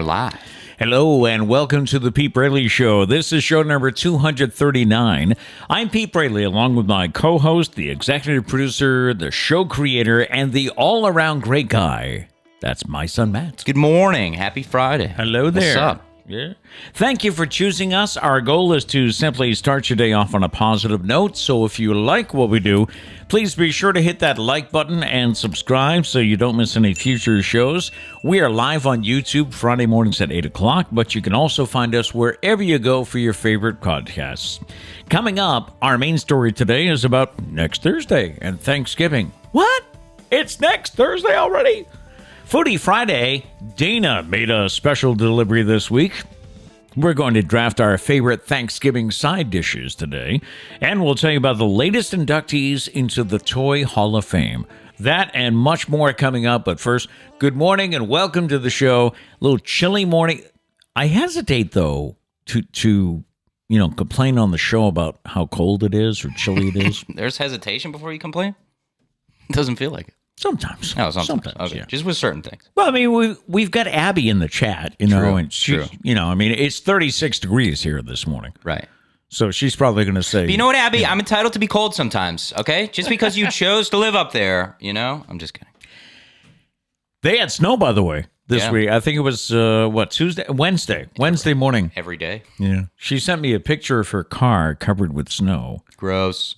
we're live. Hello and welcome to the Pete Braley Show. This is show number 239. I'm Pete Braley along with my co-host, the executive producer, the show creator, and the all-around great guy. That's my son, Matt. Good morning. Happy Friday. Hello there. What's up? Yeah. Thank you for choosing us. Our goal is to simply start your day off on a positive note. So if you like what we do, please be sure to hit that like button and subscribe so you don't miss any future shows. We are live on YouTube Friday mornings at 8 o'clock, but you can also find us wherever you go for your favorite podcasts. Coming up, our main story today is about next Thursday and Thanksgiving. What? It's next Thursday already? Foodie Friday, Dana made a special delivery this week. We're going to draft our favorite Thanksgiving side dishes today, and we'll tell you about the latest inductees into the Toy Hall of Fame. That and much more coming up, but first, good morning and welcome to the show. A little chilly morning. I hesitate, though, to complain on the show about how cold it is or chilly it is. There's hesitation before you complain? It doesn't feel like it. Sometimes. Oh, sometimes. Okay. Yeah. Just with certain things. Well, I mean, we've got Abby in the chat, True, and she, true. It's 36 degrees here this morning. Right. So she's probably going to say... But you know what, Abby? I'm entitled to be cold sometimes, okay? Just because you chose to live up there, I'm just kidding. They had snow, by the way, this week. I think it was, Wednesday morning. Every day. Yeah. She sent me a picture of her car covered with snow. Gross.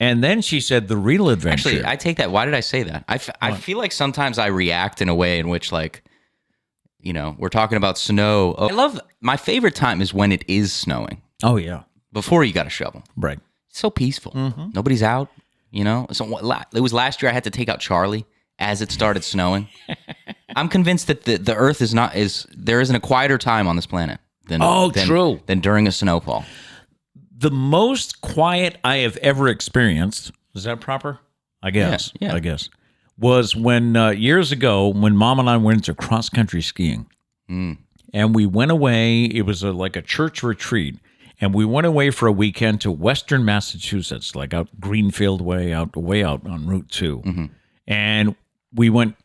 And then she said the real adventure. Actually, I take that. Why did I say that? I feel like sometimes I react in a way in which, we're talking about snow. My favorite time is when it is snowing. Oh, yeah. Before you got a shovel. Right. It's so peaceful. Mm-hmm. Nobody's out, So it was last year I had to take out Charlie as it started snowing. I'm convinced that the Earth there isn't a quieter time on this planet than during a snowfall. The most quiet I have ever experienced, is that proper? I guess. Yeah. I guess. Was when years ago when Mom and I went to cross-country skiing. Mm. And we went away. It was like a church retreat. And we went away for a weekend to Western Massachusetts, like out Greenfield way out on Route 2. Mm-hmm. And we went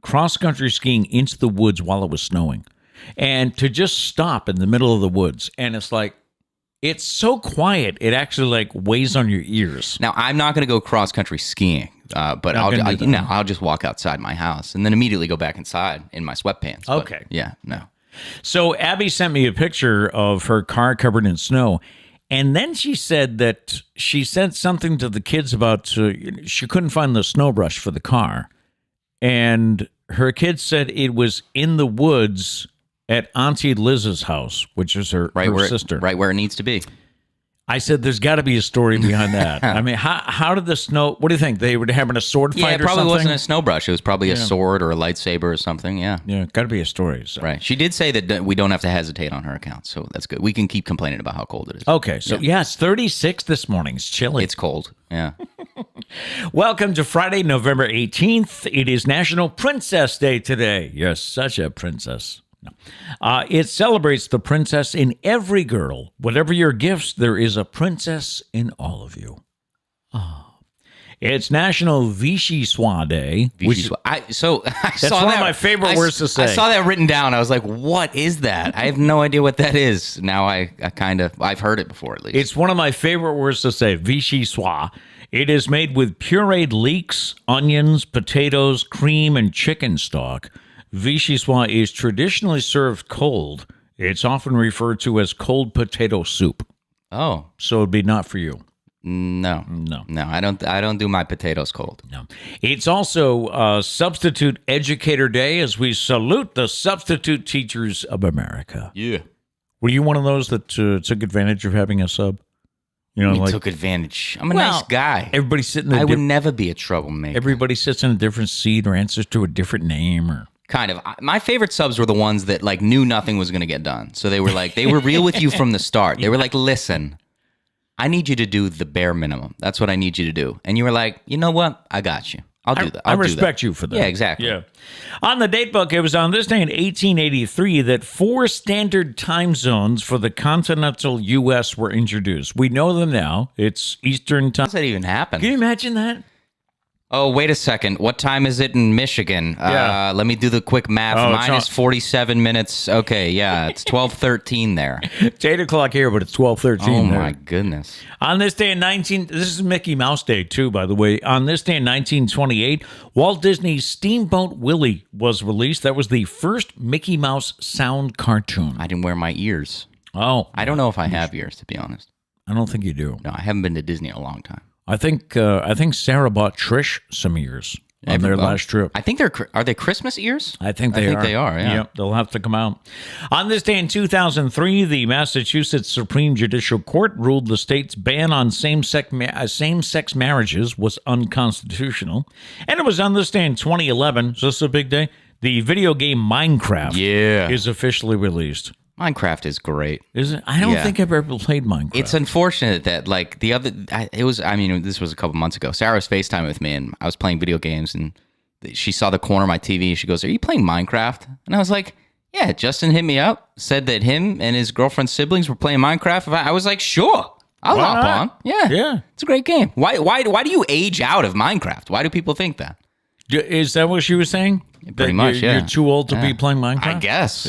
cross-country skiing into the woods while it was snowing. And to just stop in the middle of the woods. And it's so quiet, it actually weighs on your ears. Now, I'm not going to go cross-country skiing, but I'll just walk outside my house and then immediately go back inside in my sweatpants. Okay. But, yeah, no. So Abby sent me a picture of her car covered in snow, and then she said that she said something to the kids about she couldn't find the snow brush for the car, and her kids said it was in the woods at Auntie Liz's house, which is her sister. Right where it needs to be. I said, there's got to be a story behind that. I mean, how did the snow... What do you think? They were having a sword fight or something? Yeah, it probably wasn't a snow brush. It was probably a sword or a lightsaber or something, yeah. Yeah, got to be a story. So. Right. She did say that we don't have to hesitate on her account, so that's good. We can keep complaining about how cold it is. Okay, so it's 36 this morning. It's chilly. It's cold, yeah. Welcome to Friday, November 18th. It is National Princess Day today. You're such a princess. No. It celebrates the princess in every girl. Whatever your gifts, there is a princess in all of you. Oh. It's National Vichy Soir Day. That's one of my favorite words to say. I saw that written down. I was like, what is that? I have no idea what that is. Now I've heard it before at least. It's one of my favorite words to say, Vichy Soir. It is made with pureed leeks, onions, potatoes, cream, and chicken stock. Vichyssoise is traditionally served cold. It's often referred to as cold potato soup. Oh, so it'd be not for you. No. I don't do my potatoes cold. No. It's also Substitute Educator Day as we salute the substitute teachers of America. Yeah. Were you one of those that took advantage of having a sub? Took advantage. I'm a nice guy. Everybody sitting. I would never be a troublemaker. Everybody sits in a different seat or answers to a different name or. Kind of. My favorite subs were the ones that knew nothing was going to get done. So they were real with you from the start. They were like, listen, I need you to do the bare minimum. That's what I need you to do. And you were like, you know what? I got you. I'll do that. I respect you for that. Yeah, exactly. Yeah. On the date book, it was on this day in 1883 that 4 standard time zones for the continental U.S. were introduced. We know them now. It's Eastern time. How does that even happen? Can you imagine that? Oh, wait a second. What time is it in Michigan? Yeah. Let me do the quick math. Oh, Mine is 47 minutes. Okay, yeah, it's 12:13 there. It's 8 o'clock here, but it's 12:13 Oh, there. my goodness. On this day in this is Mickey Mouse Day too, by the way. On this day in 1928, Walt Disney's Steamboat Willie was released. That was the first Mickey Mouse sound cartoon. I didn't wear my ears. Oh, I don't know if I have ears, to be honest. I don't think you do. No, I haven't been to Disney in a long time. I think Sarah bought Trish some ears on their last trip. I think are they Christmas ears? I think they are. Yeah. Yep, they'll have to come out. On this day in 2003, the Massachusetts Supreme Judicial Court ruled the state's ban on same-sex marriages was unconstitutional. And it was on this day in 2011, so this is a big day, the video game Minecraft is officially released. Minecraft is great. Is it? I don't think I've ever played Minecraft. It's unfortunate that this was a couple months ago. Sarah was FaceTiming with me and I was playing video games and she saw the corner of my TV. She goes, "Are you playing Minecraft?" And I was like, "Yeah, Justin hit me up, said that him and his girlfriend's siblings were playing Minecraft." I was like, "Sure, I'll hop on." Yeah. It's a great game. Why do you age out of Minecraft? Why do people think that? Is that what she was saying? Pretty much, yeah. You're too old to be playing Minecraft?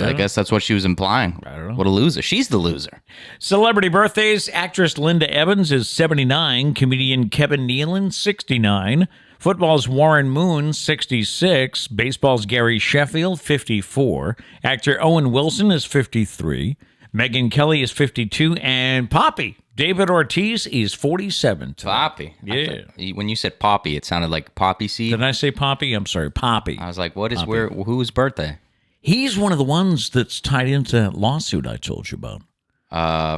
I guess that's what she was implying. I don't know. What a loser. She's the loser. Celebrity birthdays. Actress Linda Evans is 79. Comedian Kevin Nealon, 69. Football's Warren Moon, 66. Baseball's Gary Sheffield, 54. Actor Owen Wilson is 53. Megyn Kelly is 52. And Poppy, David Ortiz, is 47. Poppy. Yeah. When you said Poppy, it sounded like poppy seed. Did I say Poppy? I'm sorry, Poppy. I was like, whose birthday? He's one of the ones that's tied into that lawsuit I told you about.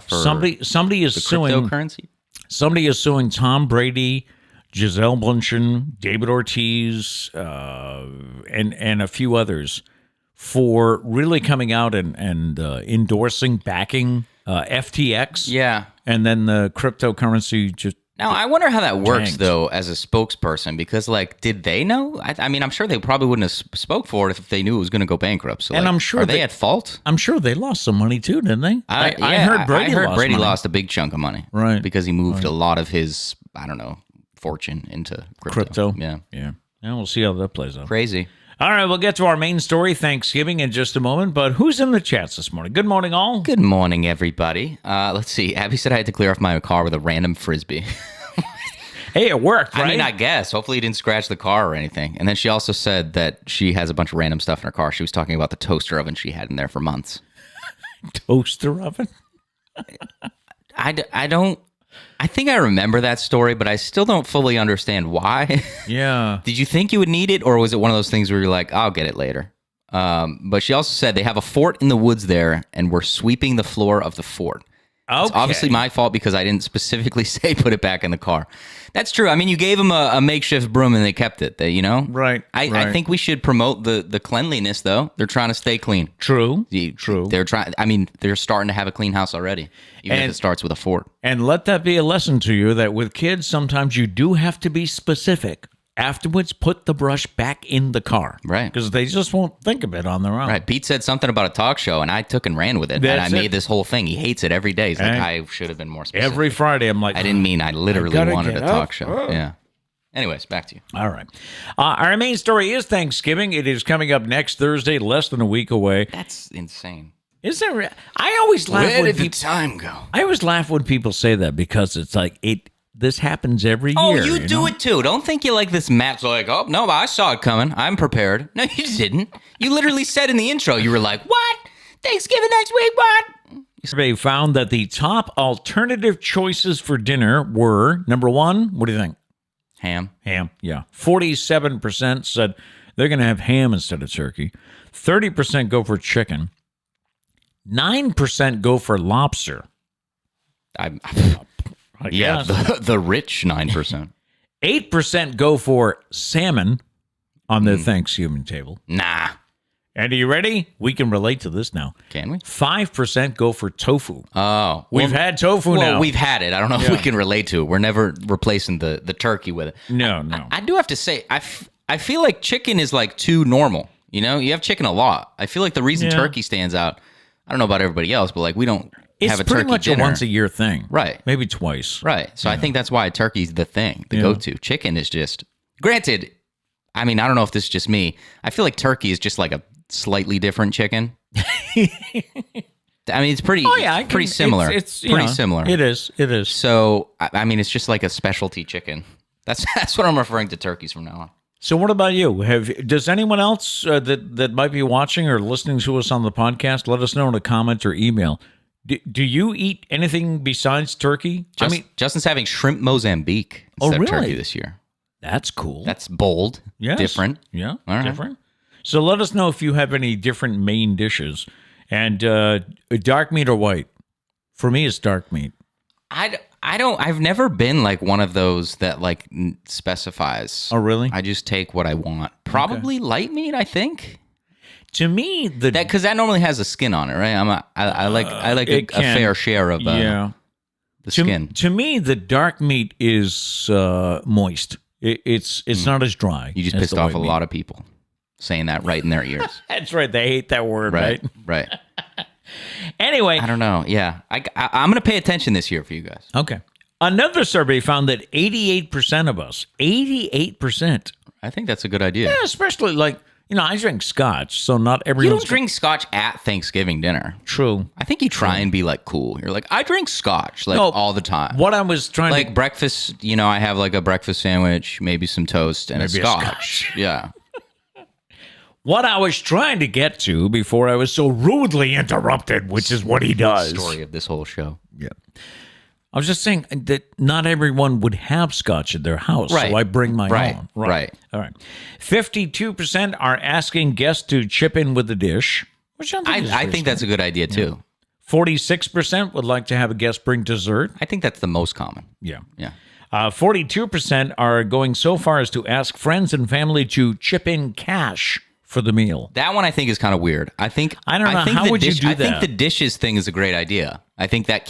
For somebody is the suing cryptocurrency? Somebody is suing Tom Brady, Gisele Bundchen, David Ortiz, and a few others for really coming out and endorsing, backing FTX. Yeah. And then the cryptocurrency just... Now, I wonder how that works, tanked. though, as a spokesperson, because, did they know? I mean, I'm sure they probably wouldn't have spoke for it if they knew it was going to go bankrupt. So, and I'm sure are they at fault? I'm sure they lost some money, too, didn't they? I heard Brady lost a big chunk of money. Right. Because he moved a lot of his, fortune into crypto. Yeah. And we'll see how that plays out. Crazy. All right, we'll get to our main story, Thanksgiving, in just a moment. But who's in the chats this morning? Good morning, all. Good morning, everybody. Let's see. Abby said I had to clear off my car with a random Frisbee. Hey, it worked, right? I mean, I guess. Hopefully, you didn't scratch the car or anything. And then she also said that she has a bunch of random stuff in her car. She was talking about the toaster oven she had in there for months. Toaster oven? I don't... I think I remember that story, but I still don't fully understand why. Yeah. Did you think you would need it, or was it one of those things where you're like, I'll get it later? But she also said they have a fort in the woods there, and we're sweeping the floor of the fort. Okay. It's obviously my fault because I didn't specifically say put it back in the car. That's true. I mean, you gave them a makeshift broom and they kept it, Right. I think we should promote the cleanliness, though. They're trying to stay clean. True. True. They're trying. I mean, they're starting to have a clean house already, even if it starts with a fort. And let that be a lesson to you that with kids, sometimes you do have to be specific. Afterwards, put the brush back in the car. Right. Because they just won't think of it on their own. Right. Pete said something about a talk show, and I took and ran with it. And I made this whole thing. He hates it every day. He's like, I should have been more specific. Every Friday, I'm like... I didn't mean I literally wanted a talk show. Oh. Yeah. Anyways, back to you. All right. Our main story is Thanksgiving. It is coming up next Thursday, less than a week away. That's insane. Is that... I always laugh Where when did the time go? I always laugh when people say that because it's like, this happens every year. Oh, you do it too. Don't think you like this map's like, oh, no, I saw it coming. I'm prepared. No, you didn't. You literally said in the intro, you were like, what? Thanksgiving next week, what? Survey found that the top alternative choices for dinner were, number one, what do you think? Ham. Ham, yeah. 47% said they're going to have ham instead of turkey. 30% go for chicken. 9% go for lobster. Yeah, the rich 9%. 8% go for salmon on their Thanksgiving table. Nah. And are you ready? We can relate to this now. Can we? 5% go for tofu. Oh. We've had tofu now. Well, we've had it. I don't know if we can relate to it. We're never replacing the turkey with it. No. I do have to say, I feel like chicken is like too normal. You have chicken a lot. I feel like the reason turkey stands out, I don't know about everybody else, but like we don't have a turkey dinner. It's pretty much a once-a-year thing. Right. Maybe twice. Right. So I think that's why turkey's the thing, the go-to. Chicken is just Granted, I mean, I don't know if this is just me. I feel like turkey is just like a slightly different chicken. I mean, it's pretty. Oh yeah, pretty similar. It's pretty similar. It is. It is. So I mean, it's just like a specialty chicken. That's what I'm referring to turkeys from now on. So what about you? Does anyone else that might be watching or listening to us on the podcast, let us know in a comment or email. Do you eat anything besides turkey? Justin's having shrimp Mozambique instead of turkey really? this year. That's cool. That's bold. Yes. Different. Yeah, All right. different. So let us know if you have any different main dishes. And dark meat or white? For me, it's dark meat. I've never been like one of those that like specifies. Oh, really? I just take what I want. Probably light meat, I think. To me, because that normally has a skin on it, right? I like a fair share of the skin. To me, the dark meat is moist. It's not as dry. You just pissed off a lot of people saying that right in their ears. That's right. They hate that word, right? Right. Anyway. I don't know. Yeah. I'm going to pay attention this year for you guys. Okay. Another survey found that 88% of us, 88%. I think that's a good idea. Yeah, especially like, I drink scotch, so not everyone. You don't drink scotch at Thanksgiving dinner. True. I think you try and be like cool. You're like, I drink scotch all the time. What I was trying to... breakfast, I have like a breakfast sandwich, maybe some toast and maybe a scotch. Yeah. What I was trying to get to before I was so rudely interrupted, which is what he does. Story of this whole show. Yeah. I was just saying that not everyone would have scotch at their house, right. So I bring my own. Right. All right. 52% are asking guests to chip in with the dish, which I think that's a good idea, too. 46% would like to have a guest bring dessert. I think that's the most common. Yeah. 42% are going so far as to ask friends and family to chip in cash for the meal. That one I think is kind of weird. I don't know. How would you do that? I think the dishes thing is a great idea. I think that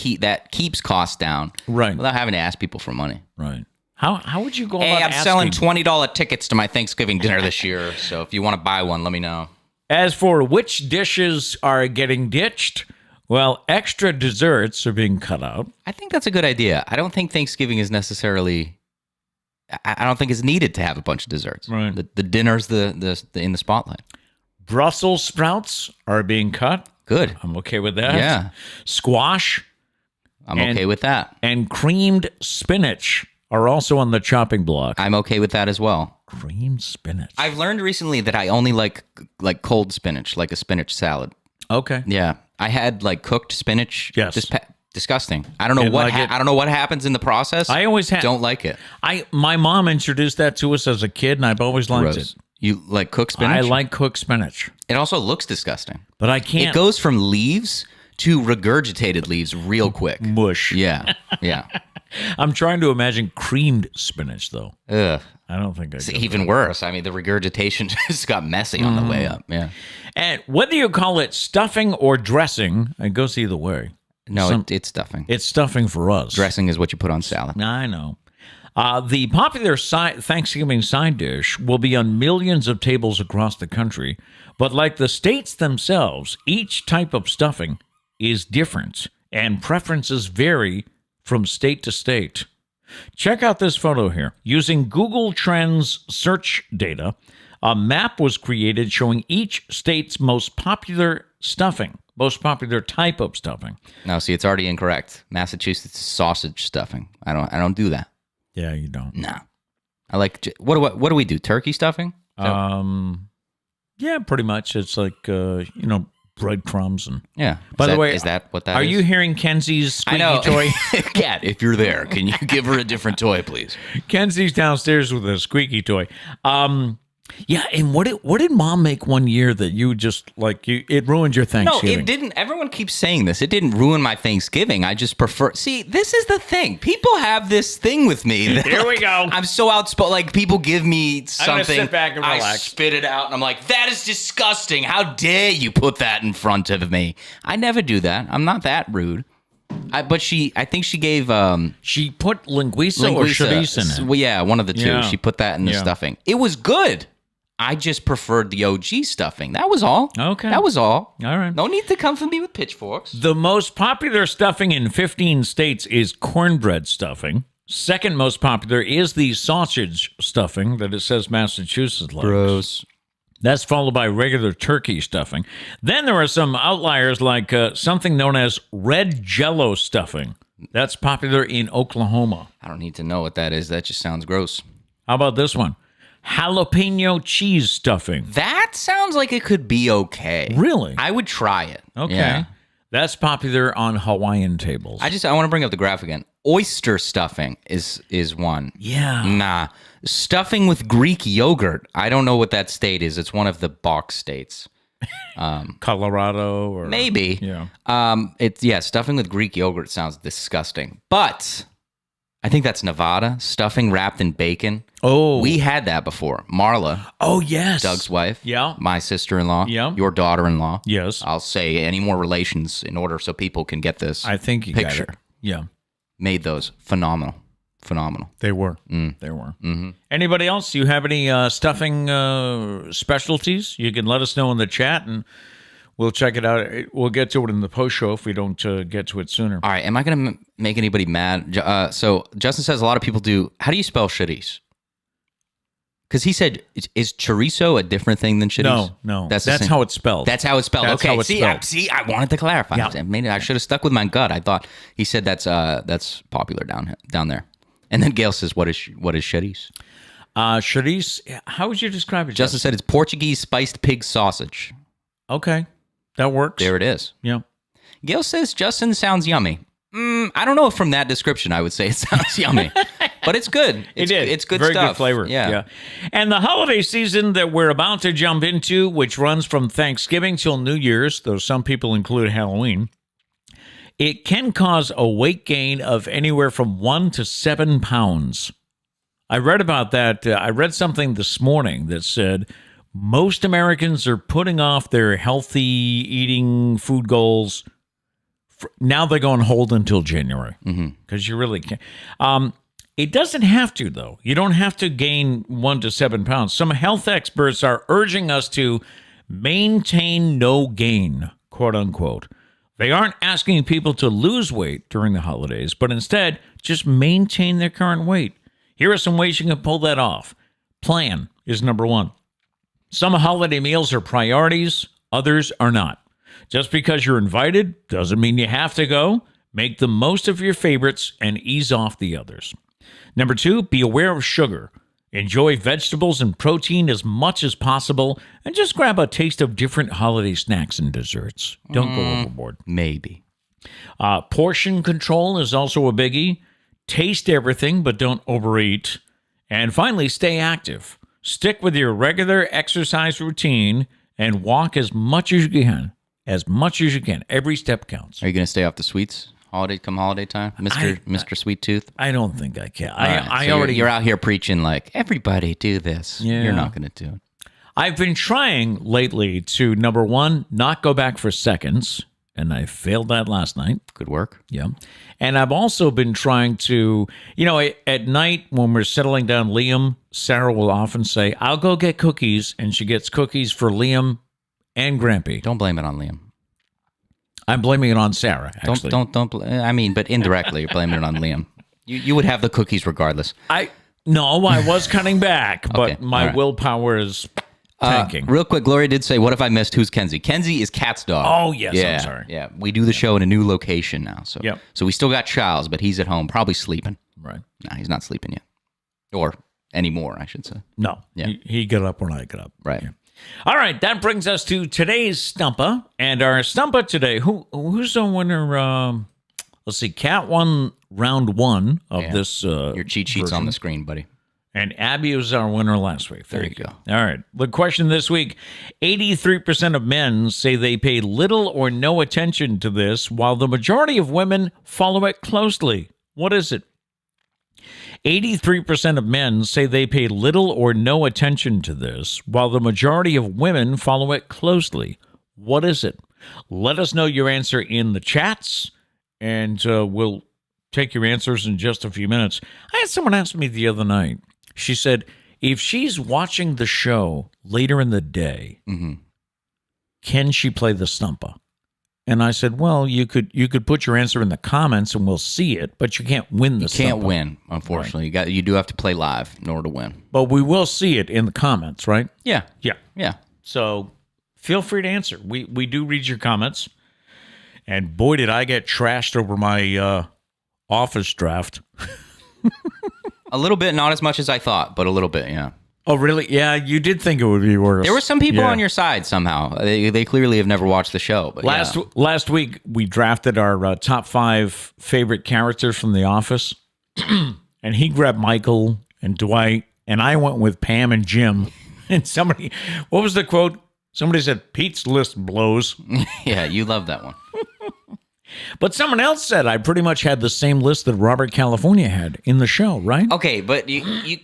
keeps costs down, right? Without having to ask people for money, right? How would you go about asking? Hey, I'm selling $20 tickets to my Thanksgiving dinner this year, so if you want to buy one, let me know. As for which dishes are getting ditched, well, extra desserts are being cut out. I think that's a good idea. I don't think Thanksgiving is necessarily... I don't think it's needed to have a bunch of desserts. Right. The dinner's the in the spotlight. Brussels sprouts are being cut. Good. I'm okay with that. Yeah. Squash. I'm okay with that. And creamed spinach are also on the chopping block. I'm okay with that as well. Creamed spinach. I've learned recently that I only like cold spinach, like a spinach salad. Okay. Yeah. I had like cooked spinach. Yes. Disgusting. I don't know I don't know what happens in the process. I always don't like it. My mom introduced that to us as a kid, and I've always liked it. You like cooked spinach? I like cooked spinach. It also looks disgusting. But I can't. It goes from leaves to regurgitated leaves real quick. Mush. Yeah. I'm trying to imagine creamed spinach, though. Ugh. I don't think it's even worse. I mean, the regurgitation just got messy on the way up. Yeah. And whether you call it stuffing or dressing, it goes either way. No, it's stuffing. It's stuffing for us. Dressing is what you put on salad. I know. The popular Thanksgiving side dish will be on millions of tables across the country, but like the states themselves, each type of stuffing is different, and preferences vary from state to state. Check out this photo here. Using Google Trends search data, a map was created showing each state's most popular type of stuffing. No, see, it's already incorrect. Massachusetts is sausage stuffing. I don't do that. Yeah, you don't. No. I like what do we do? Turkey stuffing? Yeah, pretty much. It's like breadcrumbs and yeah. By the way, is that what that are is? you hearing Kenzie's squeaky toy? Cat, if you're there, can you give her a different toy, please? Kenzie's downstairs with a squeaky toy. Yeah, and what did Mom make one year that you just it ruined your Thanksgiving? No, it didn't. Everyone keeps saying this. It didn't ruin my Thanksgiving. I just prefer. See, this is the thing. People have this thing with me. That, Here we go. I'm so outspoken. Like people give me something. I'm gonna sit back and relax. I spit it out, and I'm like, "That is disgusting. How dare you put that in front of me?" I never do that. I'm not that rude. I think she gave. She put linguiça or chorizo in it. Well, yeah, one of the two. Yeah. She put that in the stuffing. It was good. I just preferred the OG stuffing. That was all. Okay. That was all. All right. No need to come for me with pitchforks. The most popular stuffing in 15 states is cornbread stuffing. Second most popular is the sausage stuffing that it says Massachusetts likes. Gross. That's followed by regular turkey stuffing. Then there are some outliers like something known as red Jello stuffing. That's popular in Oklahoma. I don't need to know what that is. That just sounds gross. How about this one? Jalapeno cheese stuffing. That sounds like it could be okay. Really? I would try it. Okay. Yeah. That's popular on Hawaiian tables. I want to bring up the graph again. Oyster stuffing is one. Yeah. Nah. Stuffing with Greek yogurt. I don't know what that state is. It's one of the box states. Colorado or Maybe. Yeah. Stuffing with Greek yogurt sounds disgusting. But I think that's Nevada. Stuffing wrapped in bacon. Oh. We had that before. Marla, Oh, yes. Doug's wife. Yeah. My sister-in-law. Yeah. Your daughter-in-law. Yes. I'll say any more relations in order so people can get this I think you picture. got it. Yeah. Made those phenomenal. They were. They were. Mm-hmm. Anybody else? You have any stuffing specialties? You can let us know in the chat, and we'll check it out. We'll get to it in the post show if we don't get to it sooner. All right. Am I going to make anybody mad? So Justin says a lot of people do. How do you spell chorizo? Because he said, is chorizo a different thing than chorizo? No. That's how it's spelled. That's how it's spelled. That's Okay. how it's spelled. I wanted to clarify. Yeah. Maybe I should have stuck with my gut. I thought he said that's popular down there. And then Gail says, what is chorizo? Chorizo, how would you describe it? Justin said it's Portuguese spiced pig sausage. Okay. That works. There it is. Yeah. Gail says Justin sounds yummy. I don't know if from that description I would say it sounds yummy, but it's good. It's good Very stuff. good flavor. Yeah. And the holiday season that we're about to jump into, which runs from Thanksgiving till New Year's, though some people include Halloween, it can cause a weight gain of anywhere from 1 to 7 pounds. I read about that. I read something this morning that said most Americans are putting off their healthy eating food goals. Now they're going to hold until January because you really can't. It doesn't have to, though. You don't have to gain 1 to 7 pounds. Some health experts are urging us to maintain no gain, quote unquote. They aren't asking people to lose weight during the holidays, but instead just maintain their current weight. Here are some ways you can pull that off. Plan is number one. Some holiday meals are priorities, others are not. Just because you're invited doesn't mean you have to go. Make the most of your favorites and ease off the others. Number two, be aware of sugar. Enjoy vegetables and protein as much as possible, and just grab a taste of different holiday snacks and desserts. Don't go overboard. Maybe. Portion control is also a biggie. Taste everything, but don't overeat. And finally, stay active. Stick with your regular exercise routine and walk as much as you can. As much as you can. Every step counts. Are you going to stay off the sweets holiday time, Mr. Sweet Tooth? I don't think I can. You're out here preaching like everybody do this. Yeah. You're not going to do it. I've been trying lately to, number one, not go back for seconds, and I failed that last night. Good work. Yeah. And I've also been trying to, at night when we're settling down Liam, Sarah will often say, I'll go get cookies, and she gets cookies for Liam and Grampy. Don't blame it on Liam. I'm blaming it on Sarah, actually. But indirectly you're blaming it on Liam. You would have the cookies regardless. I was cutting back, but Okay, my all right. willpower is tanking. Real quick, Gloria did say, what if I missed who's Kenzie? Kenzie is Kat's dog. Oh, yes, yeah, I'm sorry. Yeah, we do the show in a new location now. So, Yep. so we still got Charles, but he's at home, probably sleeping. Right. No, he's not sleeping yet. Or anymore, I should say. No. Yeah. He got up when I got up. Right. Yeah. All right, that brings us to today's Stumpah. And our Stumpah today, who's the winner? Let's see, Kat won round one of this. Your cheat sheet's version. on the screen, buddy. And Abby was our winner last week. There you go. All right. The question this week, 83% of men say they pay little or no attention to this, while the majority of women follow it closely. What is it? 83% of men say they pay little or no attention to this, while the majority of women follow it closely. What is it? Let us know your answer in the chats, and we'll take your answers in just a few minutes. I had someone ask me the other night. She said, if she's watching the show later in the day, can she play the Stumpah? And I said, well, you could put your answer in the comments and we'll see it, but you can't win the You can't Stumpah. win, unfortunately. You do have to play live in order to win. But we will see it in the comments, right? Yeah. Yeah. Yeah. So feel free to answer. We do read your comments. And boy, did I get trashed over my office draft. A little bit, not as much as I thought, but a little bit, yeah. Oh, really? Yeah, you did think it would be worse. There were some people on your side somehow. They clearly have never watched the show. But Last week, we drafted our top 5 favorite characters from The Office. And he grabbed Michael and Dwight, and I went with Pam and Jim. And somebody, what was the quote? Somebody said, Pete's list blows. Yeah, you love that one. But someone else said I pretty much had the same list that Robert California had in the show, right? Okay, but you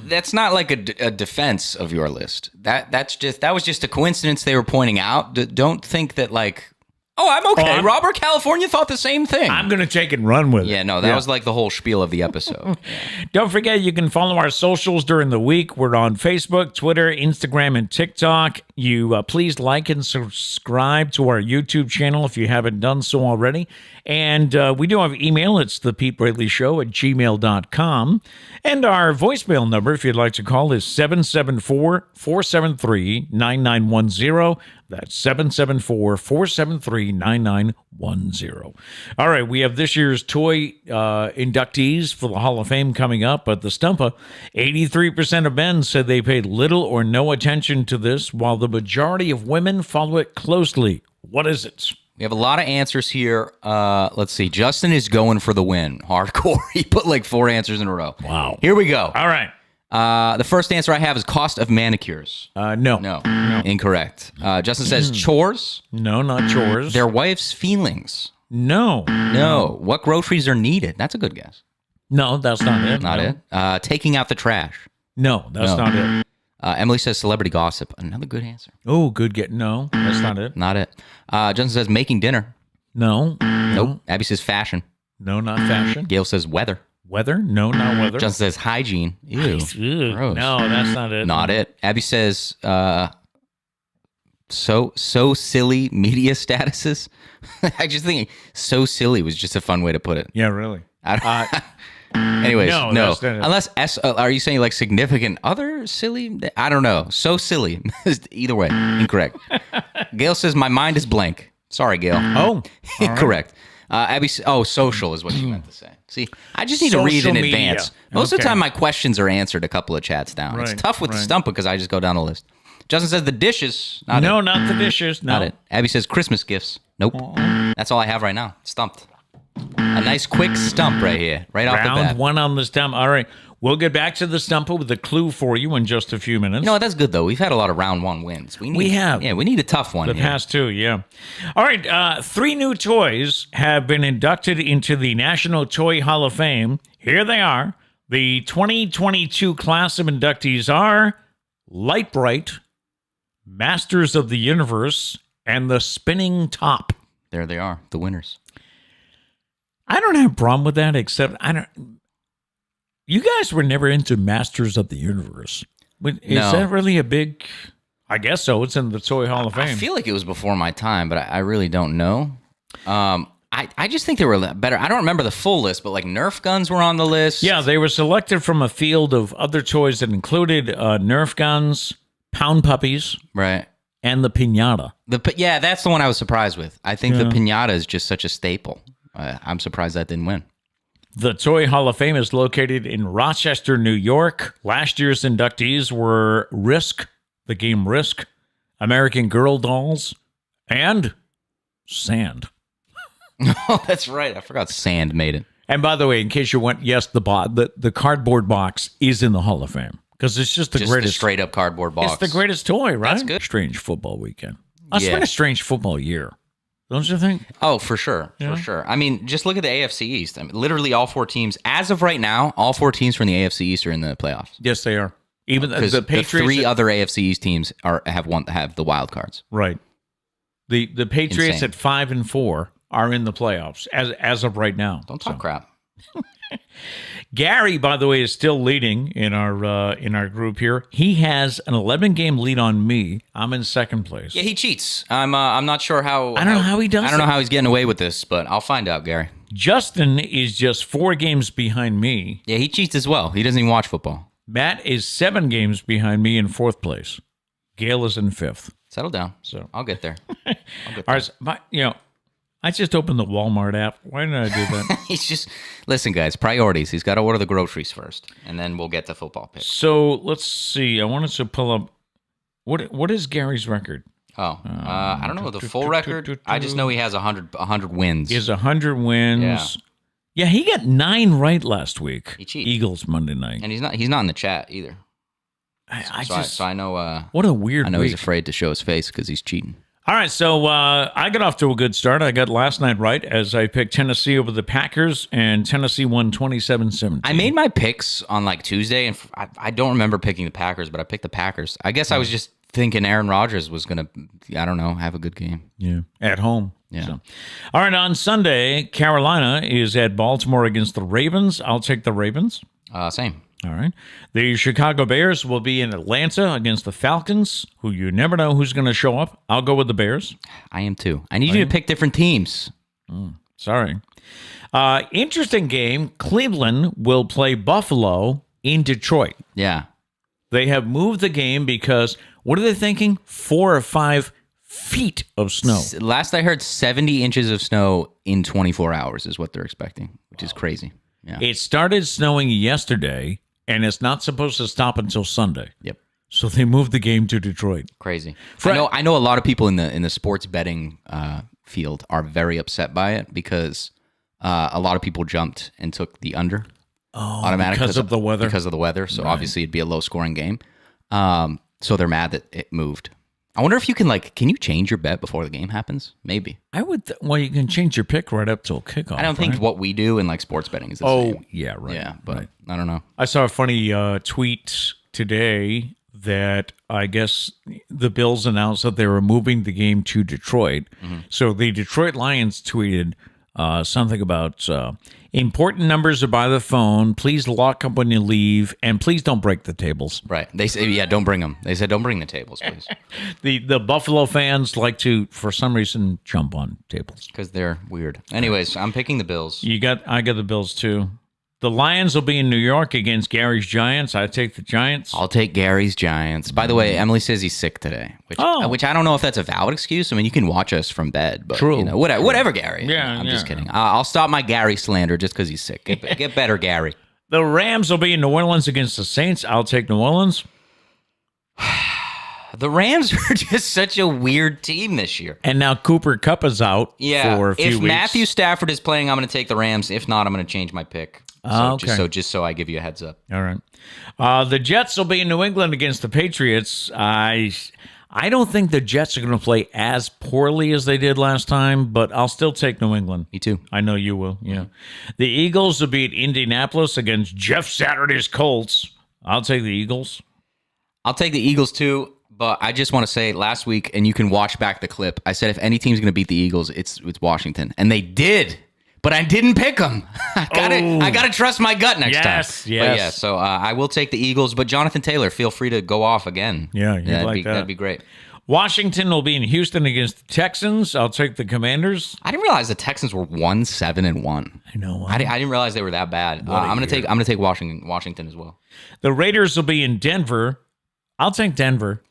that's not like a defense of your list. That was just a coincidence they were pointing out. Don't think that like, oh, I'm okay. Robert California thought the same thing. I'm going to take it and run with it. Yeah, no, that was like the whole spiel of the episode. Don't forget, you can follow our socials during the week. We're on Facebook, Twitter, Instagram, and TikTok. You please like and subscribe to our YouTube channel if you haven't done so already. And we do have email. It's the Pete Braley Show at gmail.com. And our voicemail number, if you'd like to call, is 774-473-9910. That's 774-473-9910. All right, we have this year's toy inductees for the Hall of Fame coming up. But the Stumpah, 83% of men said they paid little or no attention to this, while the majority of women follow it closely. What is it? We have a lot of answers here. Let's see. Justin is going for the win. Hardcore. He put like 4 answers in a row. Wow. Here we go. All right. The first answer I have is cost of manicures. No. Incorrect. Justin says chores. No, not chores. Their wife's feelings. No. What groceries are needed? That's a good guess. No, that's not it. Not it. Taking out the trash. No, that's not it. Emily says celebrity gossip. Another good answer. Oh, good get. No, that's not it. Not it. Justin says making dinner. No. Nope. Abby says fashion. No, not fashion. Gail says weather. Weather? No, not weather. Justin says hygiene. Ew. Gross. No, that's not it. Not it. Abby says so silly media statuses. I just think so silly was just a fun way to put it. Yeah, really. Anyways, no. That's not it. Unless are you saying like significant other silly? I don't know. So silly. Either way, incorrect. Gail says my mind is blank. Sorry, Gail. Oh, correct. Abby, social is what she meant to say. See, I just need to read in Social media. advance. Most of the time, my questions are answered a couple of chats down. Right, It's tough with the Stumpah because I just go down the list. Justin says the dishes. Not the dishes. No. Not it. Abby says Christmas gifts. Nope. That's all I have right now. Stumped. A nice quick stump right here, right off the bat. Round 1 on the stump. All right. We'll get back to the Stumpah with a clue for you in just a few minutes. You know what? That's good, though. We've had a lot of round 1 wins. We have. Yeah, we need a tough one. The past 2, yeah. All right. 3 new toys have been inducted into the National Toy Hall of Fame. Here they are. The 2022 class of inductees are Light Bright, Masters of the Universe, and the Spinning Top. There they are, the winners. I don't have a problem with that, except you guys were never into Masters of the Universe. Is that really a big... I guess so. It's in the Toy Hall of Fame. I feel like it was before my time, but I really don't know. I just think they were better. I don't remember the full list, but like Nerf guns were on the list. Yeah, they were selected from a field of other toys that included Nerf guns, pound puppies, right, and the piñata. Yeah, that's the one I was surprised with. I think the piñata is just such a staple. I'm surprised that didn't win. The Toy Hall of Fame is located in Rochester, New York. Last year's inductees were Risk, the game Risk, American Girl dolls, and Sand. Oh, that's right. I forgot Sand made it. And by the way, in case you went, yes, the cardboard box is in the Hall of Fame because it's just the greatest. The straight up cardboard box. It's the greatest toy, right? That's good. Strange football weekend. It's been a strange football year. Don't you think? Oh, for sure. Yeah. For sure. I mean, just look at the AFC East. I mean, literally all 4 teams, as of right now, all 4 teams from the AFC East are in the playoffs. Yes, they are. Even the Patriots. The 3 other AFC East teams have the wild cards. Right. The Patriots at 5-4 are in the playoffs as of right now. Don't talk crap. Gary, by the way, is still leading in our group here. He has an 11-game lead on me. I'm in second place. Yeah, he cheats. I'm not sure how. I don't know how he does I don't know how he's getting away with this, but I'll find out, Gary. Justin is just 4 games behind me. Yeah, he cheats as well. He doesn't even watch football. Matt is 7 games behind me in 4th place. Gail is in 5th. Settle down. So I'll get there. All right, but, I just opened the Walmart app. Why did I do that? He's just listen, guys. Priorities. He's got to order the groceries first, and then we'll get to football picks. So let's see. I wanted to pull up what is Gary's record? Oh, I don't know the full record. I just know he has 100 wins. He has 100 wins. Yeah, he got 9 right last week. He cheated. Eagles Monday night, and he's not in the chat either. So I know. What a weird. I know week. He's afraid to show his face because he's cheating. All right, so I got off to a good start. I got last night right as I picked Tennessee over the Packers, and Tennessee won 27-17. I made my picks on like Tuesday, and I don't remember picking the Packers, but I picked the Packers. I guess I was just thinking Aaron Rodgers was going to, I don't know, have a good game. Yeah, at home. Yeah. So. All right, on Sunday, Carolina is at Baltimore against the Ravens. I'll take the Ravens. Same. All right. The Chicago Bears will be in Atlanta against the Falcons, who you never know who's going to show up. I'll go with the Bears. I am too. I need you to pick different teams. Sorry. Interesting game. Cleveland will play Buffalo in Detroit. Yeah. They have moved the game because, what are they thinking? 4 or 5 feet of snow. Last I heard, 70 inches of snow in 24 hours is what they're expecting, which is crazy. Yeah. It started snowing yesterday, and it's not supposed to stop until Sunday. Yep. So they moved the game to Detroit. Crazy. I know a lot of people in the sports betting field are very upset by it because a lot of people jumped and took the under automatically because of the weather. Because of the weather. So obviously it'd be a low scoring game. So they're mad that it moved. I wonder if you can you change your bet before the game happens? Maybe. I would. Well, you can change your pick right up till kickoff. I don't think what we do in like sports betting is the same. Yeah, right. Yeah, but right. I don't know. I saw a funny tweet today that I guess the Bills announced that they were moving the game to Detroit. Mm-hmm. So the Detroit Lions tweeted something about important numbers are by the phone. Please lock up when you leave, and please don't break the tables. Right. They say, don't bring them. They said, don't bring the tables, please. The Buffalo fans like to, for some reason, jump on tables because they're weird. Anyways, I'm picking the Bills. I got the Bills too. The Lions will be in New York against Gary's Giants. I take the Giants. I'll take Gary's Giants. By the way, Emily says he's sick today, which I don't know if that's a valid excuse. I mean, you can watch us from bed, but True. Whatever, Gary. Yeah, I'm just kidding. I'll stop my Gary slander just because he's sick. Get better, Gary. The Rams will be in New Orleans against the Saints. I'll take New Orleans. The Rams are just such a weird team this year. And now Cooper Kupp is out for a few weeks. If Matthew Stafford is playing, I'm going to take the Rams. If not, I'm going to change my pick. Okay. Just so I give you a heads up. All right. The Jets will be in New England against the Patriots. I don't think the Jets are going to play as poorly as they did last time, but I'll still take New England. Me too. I know you will. Yeah. The Eagles will be at Indianapolis against Jeff Saturday's Colts. I'll take the Eagles. I'll take the Eagles too. But I just want to say last week, and you can watch back the clip, I said if any team's going to beat the Eagles, it's Washington. And they did. But I didn't pick them. I got to trust my gut next time. Yes. But yeah, so I will take the Eagles. But Jonathan Taylor, feel free to go off again. Yeah, that'd be great. Washington will be in Houston against the Texans. I'll take the Commanders. I didn't realize the Texans were 1-7-1. I know. I didn't realize they were that bad. I'm going to take Washington as well. The Raiders will be in Denver. I'll take Denver.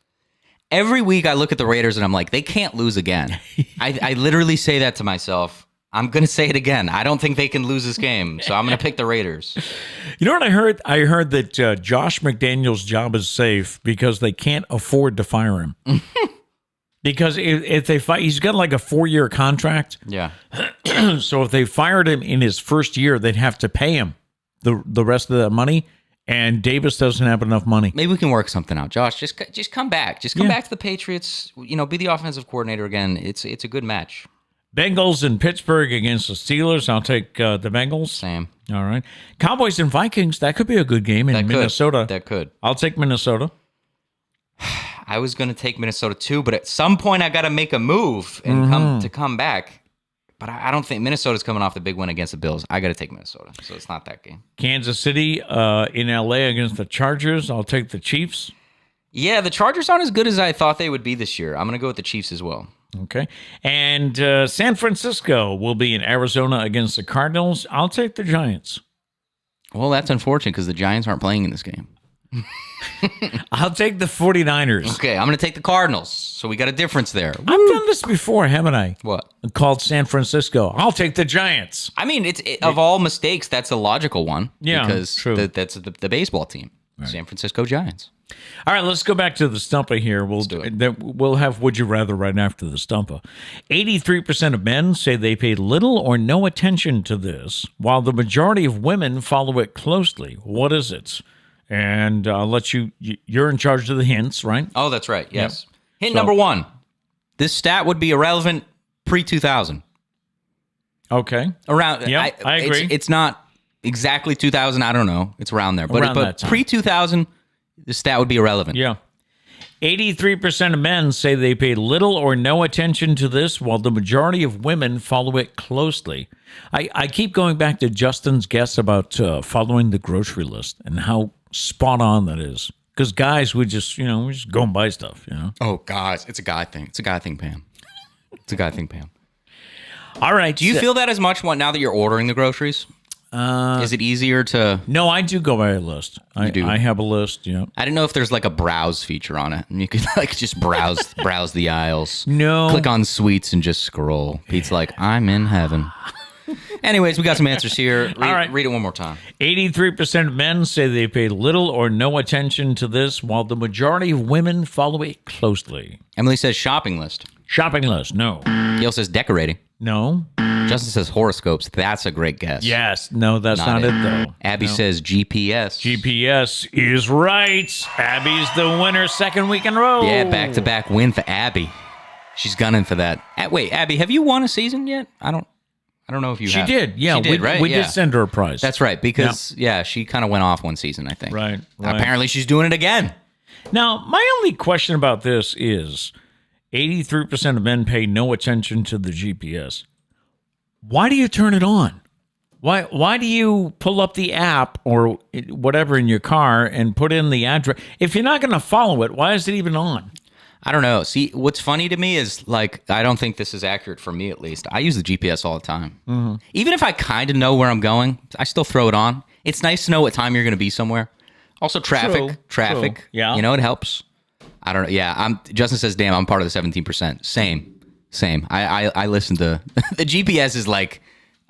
Every week I look at the Raiders and I'm like, they can't lose again. I literally say that to myself. I'm going to say it again. I don't think they can lose this game, so I'm going to pick the Raiders. You know what I heard? I heard that Josh McDaniels' job is safe because they can't afford to fire him. Because if they fire, he's got like a 4-year contract. Yeah. So if they fired him in his first year, they'd have to pay him the rest of that money. And Davis doesn't have enough money. Maybe we can work something out. Josh, just come back. Just come back to the Patriots. Be the offensive coordinator again. It's a good match. Bengals in Pittsburgh against the Steelers. I'll take the Bengals. Same. All right. Cowboys and Vikings. That could be a good game in Minnesota. That could. I'll take Minnesota. I was going to take Minnesota too, but at some point I got to make a move and come back. But I don't think Minnesota's coming off the big win against the Bills. I got to take Minnesota, so it's not that game. Kansas City in L.A. against the Chargers. I'll take the Chiefs. Yeah, the Chargers aren't as good as I thought they would be this year. I'm going to go with the Chiefs as well. Okay. And San Francisco will be in Arizona against the Cardinals. I'll take the Giants. Well, that's unfortunate because the Giants aren't playing in this game. I'll take the 49ers. Okay, I'm going to take the Cardinals. So we got a difference there. I've done this before, haven't I? What? Called San Francisco. I'll take the Giants. I mean, of all mistakes, that's a logical one. Yeah, because true. That's the baseball team, right. San Francisco Giants. All right, let's go back to the Stumpah here. Let's do it. We'll have Would You Rather right after the Stumpah. 83% of men say they pay little or no attention to this, while the majority of women follow it closely. What is it? And I'll let you're in charge of the hints, right? Oh, that's right. Yes. Yep. Hint number 1. This stat would be irrelevant pre-2000. Okay. Around. Yeah, I agree. It's not exactly 2000. I don't know. It's around there. But pre-2000, the stat would be irrelevant. Yeah. 83% of men say they pay little or no attention to this, while the majority of women follow it closely. I keep going back to Justin's guess about following the grocery list and how spot on that is. Because guys, we just go and buy stuff, Oh, guys. It's a guy thing. It's a guy thing, Pam. It's a guy thing, Pam. All right. Do you feel that as much now that you're ordering the groceries? Is it easier to... No, I do go by a list. I have a list, yeah. I didn't know if there's like a browse feature on it. And you could like just browse the aisles. No. Click on sweets and just scroll. Pete's like, I'm in heaven. Anyways, we got some answers here. All right. Read it one more time. 83% of men say they pay little or no attention to this, while the majority of women follow it closely. Emily says shopping list. Shopping list, no. Gail says decorating. No. Justin says horoscopes. That's a great guess. Yes. No, that's not it, though. Abby says GPS. GPS is right. Abby's the winner, second week in a row. Yeah, back-to-back win for Abby. She's gunning for that. Wait, Abby, have you won a season yet? I don't know if you have. She did. Yeah, she did, right? We did send her a prize. That's right, because, she kind of went off one season, I think. Right. Apparently, she's doing it again. Now, my only question about this is 83% of men pay no attention to the GPS. Why do you turn it on? Why do you pull up the app or whatever in your car and put in the address? If you're not going to follow it, why is it even on? I don't know. See, what's funny to me is, like, I don't think this is accurate for me, at least. I use the GPS all the time. Mm-hmm. Even if I kind of know where I'm going, I still throw it on. It's nice to know what time you're going to be somewhere. Also, traffic. True. Yeah. It helps. I don't know. Yeah, Justin says, damn, I'm part of the 17%. Same. I listen to... the GPS is like,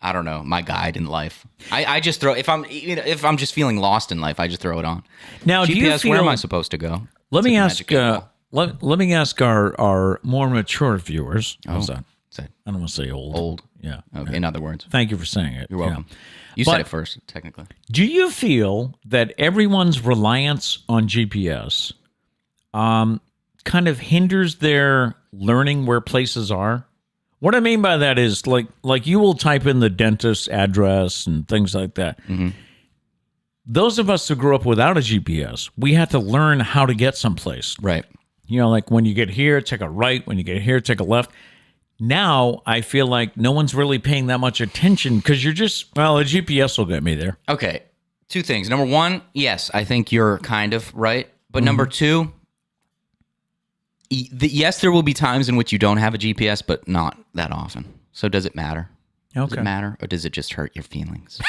I don't know, my guide in life. I just throw... If I'm just feeling lost in life, I just throw it on. Now, GPS, do you feel... where am I supposed to go? Let me ask... Let me ask our more mature viewers. How's that? I don't want to say old. Old. Yeah. Okay. In other words. Thank you for saying it. You're welcome. Yeah. You said it first, technically. Do you feel that everyone's reliance on GPS kind of hinders their learning where places are? What I mean by that is like you will type in the dentist's address and things like that. Mm-hmm. Those of us who grew up without a GPS, we had to learn how to get someplace. Right. Like when you get here, take a right. When you get here, take a left. Now, I feel like no one's really paying that much attention because you're just, a GPS will get me there. Okay. 2 things. Number 1, yes, I think you're kind of right. But number 2, yes, there will be times in which you don't have a GPS, but not that often. So does it matter? Okay. Does it matter, or does it just hurt your feelings?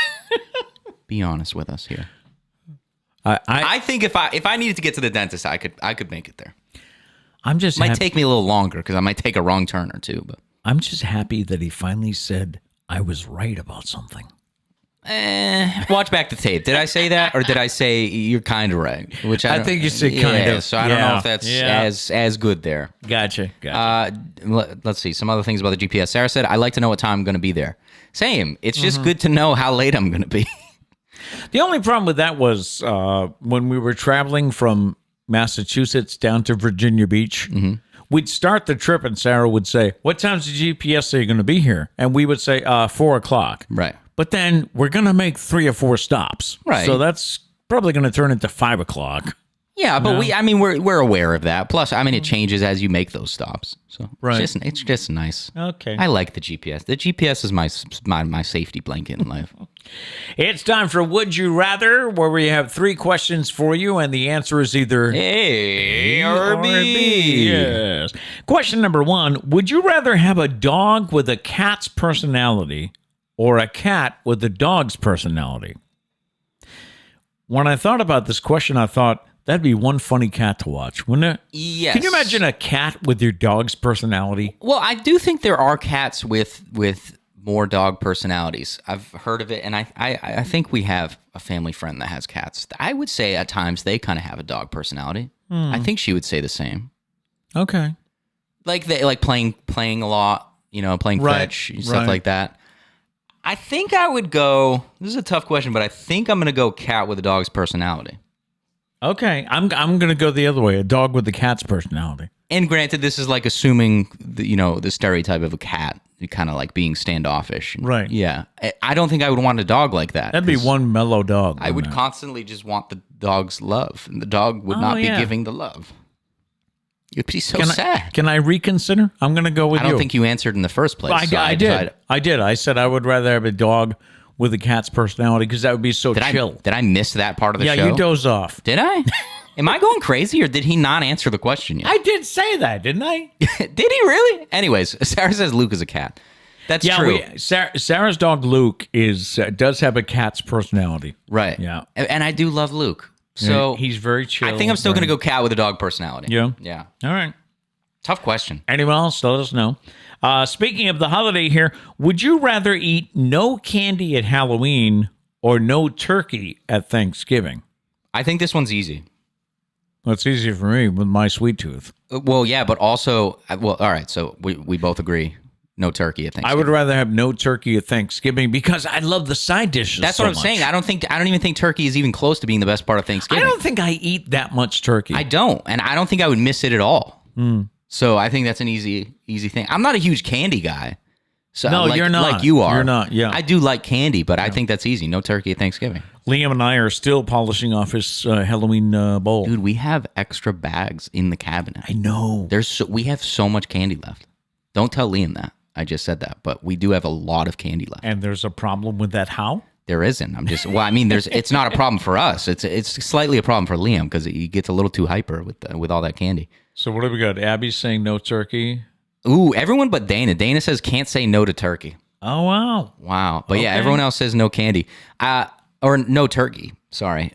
Be honest with us here. I think if I needed to get to the dentist, I could make it there. I'm just might take me a little longer because I might take a wrong turn or two. But I'm just happy that he finally said I was right about something. Watch back the tape. Did I say that, or did I say you're kind of right? Which I think you said kind of. So I don't know if that's as good there. Gotcha. Let's see some other things about the GPS. Sarah said, "I like to know what time I'm going to be there." Same. It's just good to know how late I'm going to be. The only problem with that was when we were traveling from Massachusetts down to Virginia Beach. Mm-hmm. We'd start the trip and Sarah would say, "What time's the GPS say you're going to be here?" And we would say 4:00. Right. But then we're going to make 3 or 4 stops. Right. So that's probably going to turn into 5:00. Yeah, but we're aware of that. Plus, it changes as you make those stops. So Right. it's just nice. Okay. I like the GPS. The GPS is my safety blanket in life. It's time for Would You Rather, where we have 3 questions for you, and the answer is either A or B. Yes. Question number 1, would you rather have a dog with a cat's personality or a cat with a dog's personality? When I thought about this question, I thought, that'd be one funny cat to watch, wouldn't it? Yes. Can you imagine a cat with your dog's personality? Well, I do think there are cats with more dog personalities. I've heard of it, and I think we have a family friend that has cats. I would say at times they kind of have a dog personality. I think she would say the same. Okay. Like they like playing a lot, playing fetch, stuff like that. I think I would go. This is a tough question, but I think I'm going to go cat with a dog's personality. Okay, I'm going to go the other way, a dog with the cat's personality. And granted, this is like assuming the stereotype of a cat, kind of like being standoffish. Right. Yeah. I don't think I would want a dog like that. That'd be one mellow dog. I would constantly just want the dog's love, and the dog would not be giving the love. You'd be so sad. Can I reconsider? I'm going to go with you. I don't think you answered in the first place. I did. I said I would rather have a dog with a cat's personality because that would be so chill. Did I miss that part of the show? Yeah, you doze off. Did I? Am I going crazy, or did he not answer the question yet? I did say that, didn't I? Did he really? Anyways, Sarah says Luke is a cat. That's true. Sarah's dog Luke does have a cat's personality. Right. Yeah. And I do love Luke. So he's very chill. I think I'm still going to go cat with a dog personality. Yeah. Yeah. All right. Tough question. Anyone else? Let us know. Speaking of the holiday here, would you rather eat no candy at Halloween or no turkey at Thanksgiving? I think this one's easy. Well, it's easier for me with my sweet tooth. Well, yeah, but also, all right, so we both agree, no turkey at Thanksgiving. I would rather have no turkey at Thanksgiving because I love the side dishes. That's what I'm saying. I don't even think turkey is even close to being the best part of Thanksgiving. I don't think I eat that much turkey. I don't, and I don't think I would miss it at all. So I think that's an easy thing. I'm not a huge candy guy. So no, you're not. Like you are. You're not, yeah. I do like candy, but I think that's easy. No turkey at Thanksgiving. Liam and I are still polishing off his Halloween bowl. Dude, we have extra bags in the cabinet. I know. We have so much candy left. Don't tell Liam that. I just said that. But we do have a lot of candy left. And there's a problem with that how? There isn't. It's not a problem for us. It's slightly a problem for Liam because he gets a little too hyper with all that candy. So what do we got? Abby's saying no turkey. Ooh, everyone but Dana. Dana says can't say no to turkey. Oh, wow. Wow. But yeah, everyone else says no candy. Or no turkey. Sorry.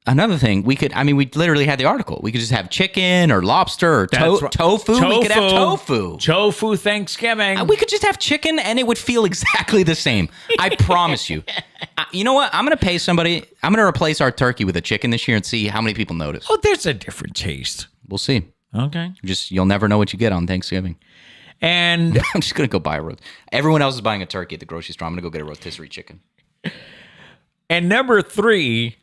Another thing, we literally had the article. We could just have chicken or lobster or tofu. We could have tofu. Tofu Thanksgiving. We could just have chicken and it would feel exactly the same. I promise you. You know what? I'm going to pay somebody. I'm going to replace our turkey with a chicken this year and see how many people notice. Oh, there's a different taste. We'll see. Okay. You'll never know what you get on Thanksgiving. And I'm just going to go buy a roast. Everyone else is buying a turkey at the grocery store. I'm going to go get a rotisserie chicken. And number 3,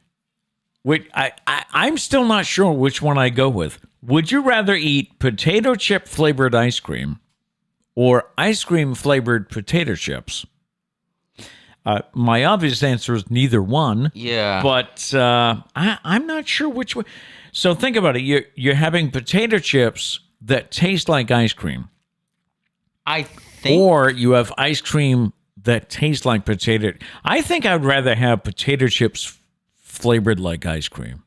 which I'm still not sure which one I go with. Would you rather eat potato chip flavored ice cream or ice cream flavored potato chips? My obvious answer is neither one. Yeah. But I'm not sure which way. So think about it. You're having potato chips that taste like ice cream. I think. Or you have ice cream that tastes like potato. I think I'd rather have potato chips flavored like ice cream.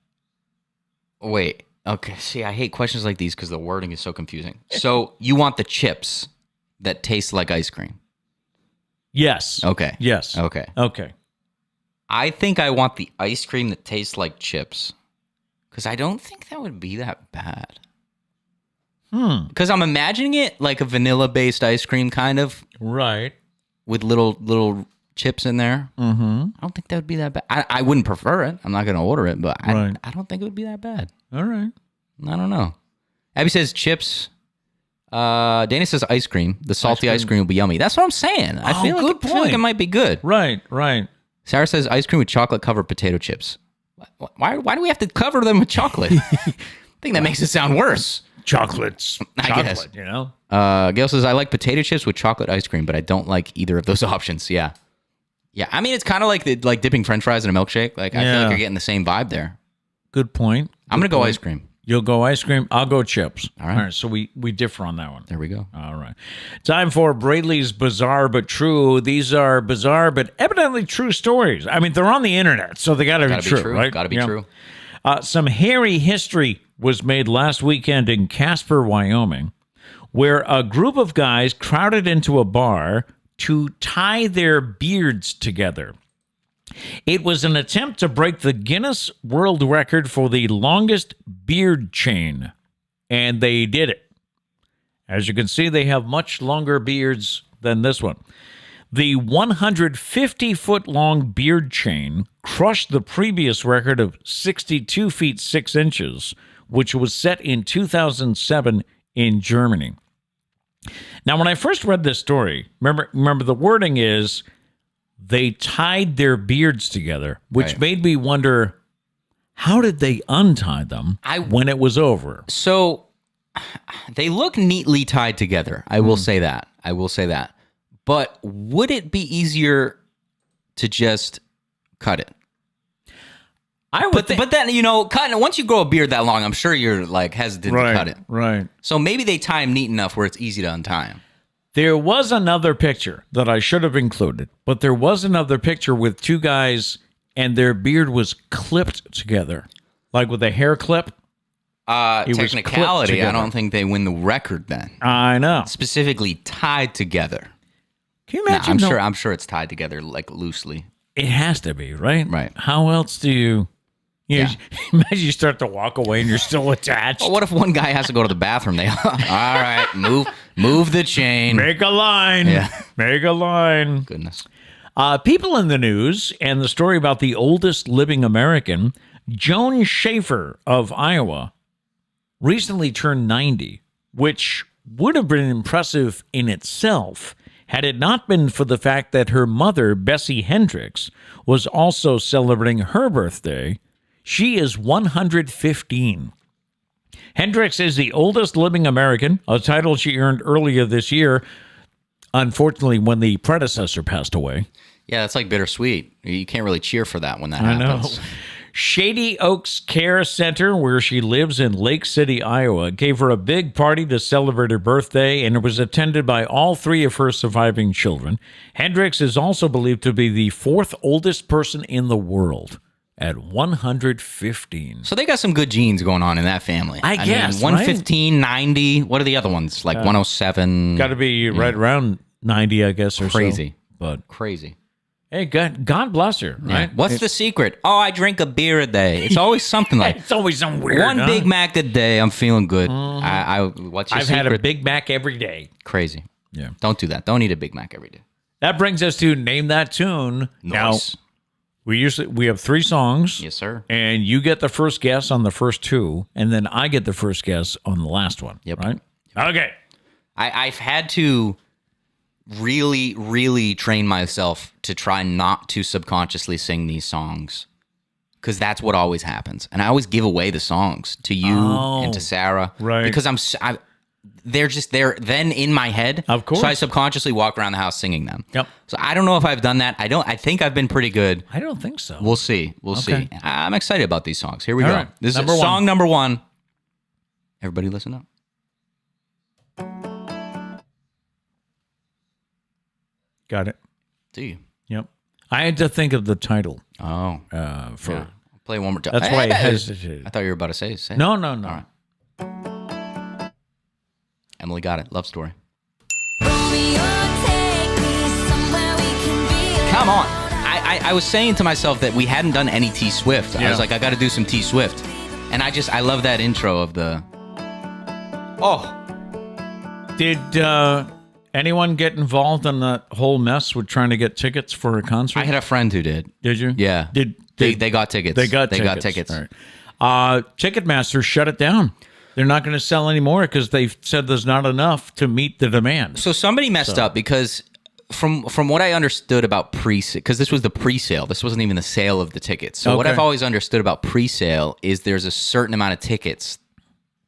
Wait. Okay. See, I hate questions like these because the wording is so confusing. So you want the chips that taste like ice cream? Yes. Okay. Yes. Okay. Okay. I think I want the ice cream that tastes like chips because I don't think that would be that bad. Because I'm imagining it like a vanilla-based ice cream kind of. Right. With little chips in there. Mm-hmm. I don't think that would be that bad. I wouldn't prefer it. I'm not going to order it, but Right. I don't think it would be that bad. All right. I don't know. Abby says chips. Dana says ice cream. The salty ice cream will be yummy. That's what I'm saying. I feel like it might be good. Right, right. Sarah says ice cream with chocolate-covered potato chips. Why do we have to cover them with chocolate? I think that makes it sound worse. Chocolates. I guess. You know? Gail says, I like potato chips with chocolate ice cream, but I don't like either of those options. Yeah. Yeah. I mean, it's kind of like dipping French fries in a milkshake. Like, I feel like you're getting the same vibe there. Good point. I'm going to go ice cream. You'll go ice cream. I'll go chips. All right. So we differ on that one. There we go. All right. Time for Braley's Bizarre But True. These are bizarre but evidently true stories. I mean, they're on the internet, so they got to be true, right? Got to be true. Some hairy history was made last weekend in Casper, Wyoming, where a group of guys crowded into a bar to tie their beards together. It was an attempt to break the Guinness World Record for the longest beard chain, and they did it. As you can see, they have much longer beards than this one. The 150-foot-long beard chain crushed the previous record of 62 feet 6 inches, which was set in 2007 in Germany. Now, when I first read this story, remember the wording is they tied their beards together, which made me wonder, how did they untie them when it was over? So they look neatly tied together. I will say that. But would it be easier to just cut it? But then, cutting once you grow a beard that long, I'm sure you're like hesitant to cut it. Right. So maybe they tie them neat enough where it's easy to untie them. There was another picture that I should have included, but there was another picture with two guys and their beard was clipped together, like with a hair clip. Technicality, I don't think they win the record then. I know. Specifically tied together. Can you imagine? I'm sure it's tied together like loosely. It has to be, right? Right. How else do you... imagine you start to walk away and you're still attached. Well, what if one guy has to go to the bathroom? All right, move the chain. Make a line. Yeah. Make a line. Goodness. People in the news and the story about the oldest living American, Joan Schaefer of Iowa, recently turned 90, which would have been impressive in itself had it not been for the fact that her mother, Bessie Hendricks, was also celebrating her birthday. She is 115. Hendricks is the oldest living American, a title she earned earlier this year, unfortunately, when the predecessor passed away. Yeah, that's like bittersweet. You can't really cheer for that when that happens. I know. Shady Oaks Care Center, where she lives in Lake City, Iowa, gave her a big party to celebrate her birthday, and it was attended by all three of her surviving children. Hendricks is also believed to be the fourth oldest person in the world at 115. So they got some good genes going on in that family. I guess, 115, right? 90. What are the other ones? Like 107. Got to be right around 90, I guess, or crazy. So. But crazy. Hey, God bless her, right? Yeah. What's the secret? Oh, I drink a beer a day. It's always something like it's always some weird. One Big Mac a day. I'm feeling good. What's your I've secret? had a Big Mac every day. Crazy. Yeah. Don't do that. Don't eat a Big Mac every day. That brings us to Name That Tune. Nice. Now, we have 3 songs. Yes, sir. And you get the first guess on the first 2, and then I get the first guess on the last one. Yep. Right? Okay. I've had to really, really train myself to try not to subconsciously sing these songs, because that's what always happens. And I always give away the songs to you and to Sarah, right? Because they're just there then in my head. Of course. So I subconsciously walk around the house singing them. Yep. So I don't know if I've done that. I think I've been pretty good. I don't think so. We'll see. We'll see. I'm excited about these songs. Here we All go. right. This is song number 1. Everybody listen up. Got it. Do you? Yep. I had to think of the title. Oh. I'll play it one more time. That's why I hesitated. I thought you were about to say it. No. All right. Emily got it. Love Story. Come on. I was saying to myself that we hadn't done any T Swift. I was like, I got to do some T Swift. And I love that intro of the... Oh. Did anyone get involved in that whole mess with trying to get tickets for a concert? I had a friend who did. Did you? Yeah. They got tickets. They got tickets. All right. Ticketmaster shut it down. They're not going to sell anymore because they've said there's not enough to meet the demand. So somebody messed up because from what I understood about pre-sale, because this was the pre-sale, this wasn't even the sale of the tickets. So what I've always understood about pre-sale is there's a certain amount of tickets,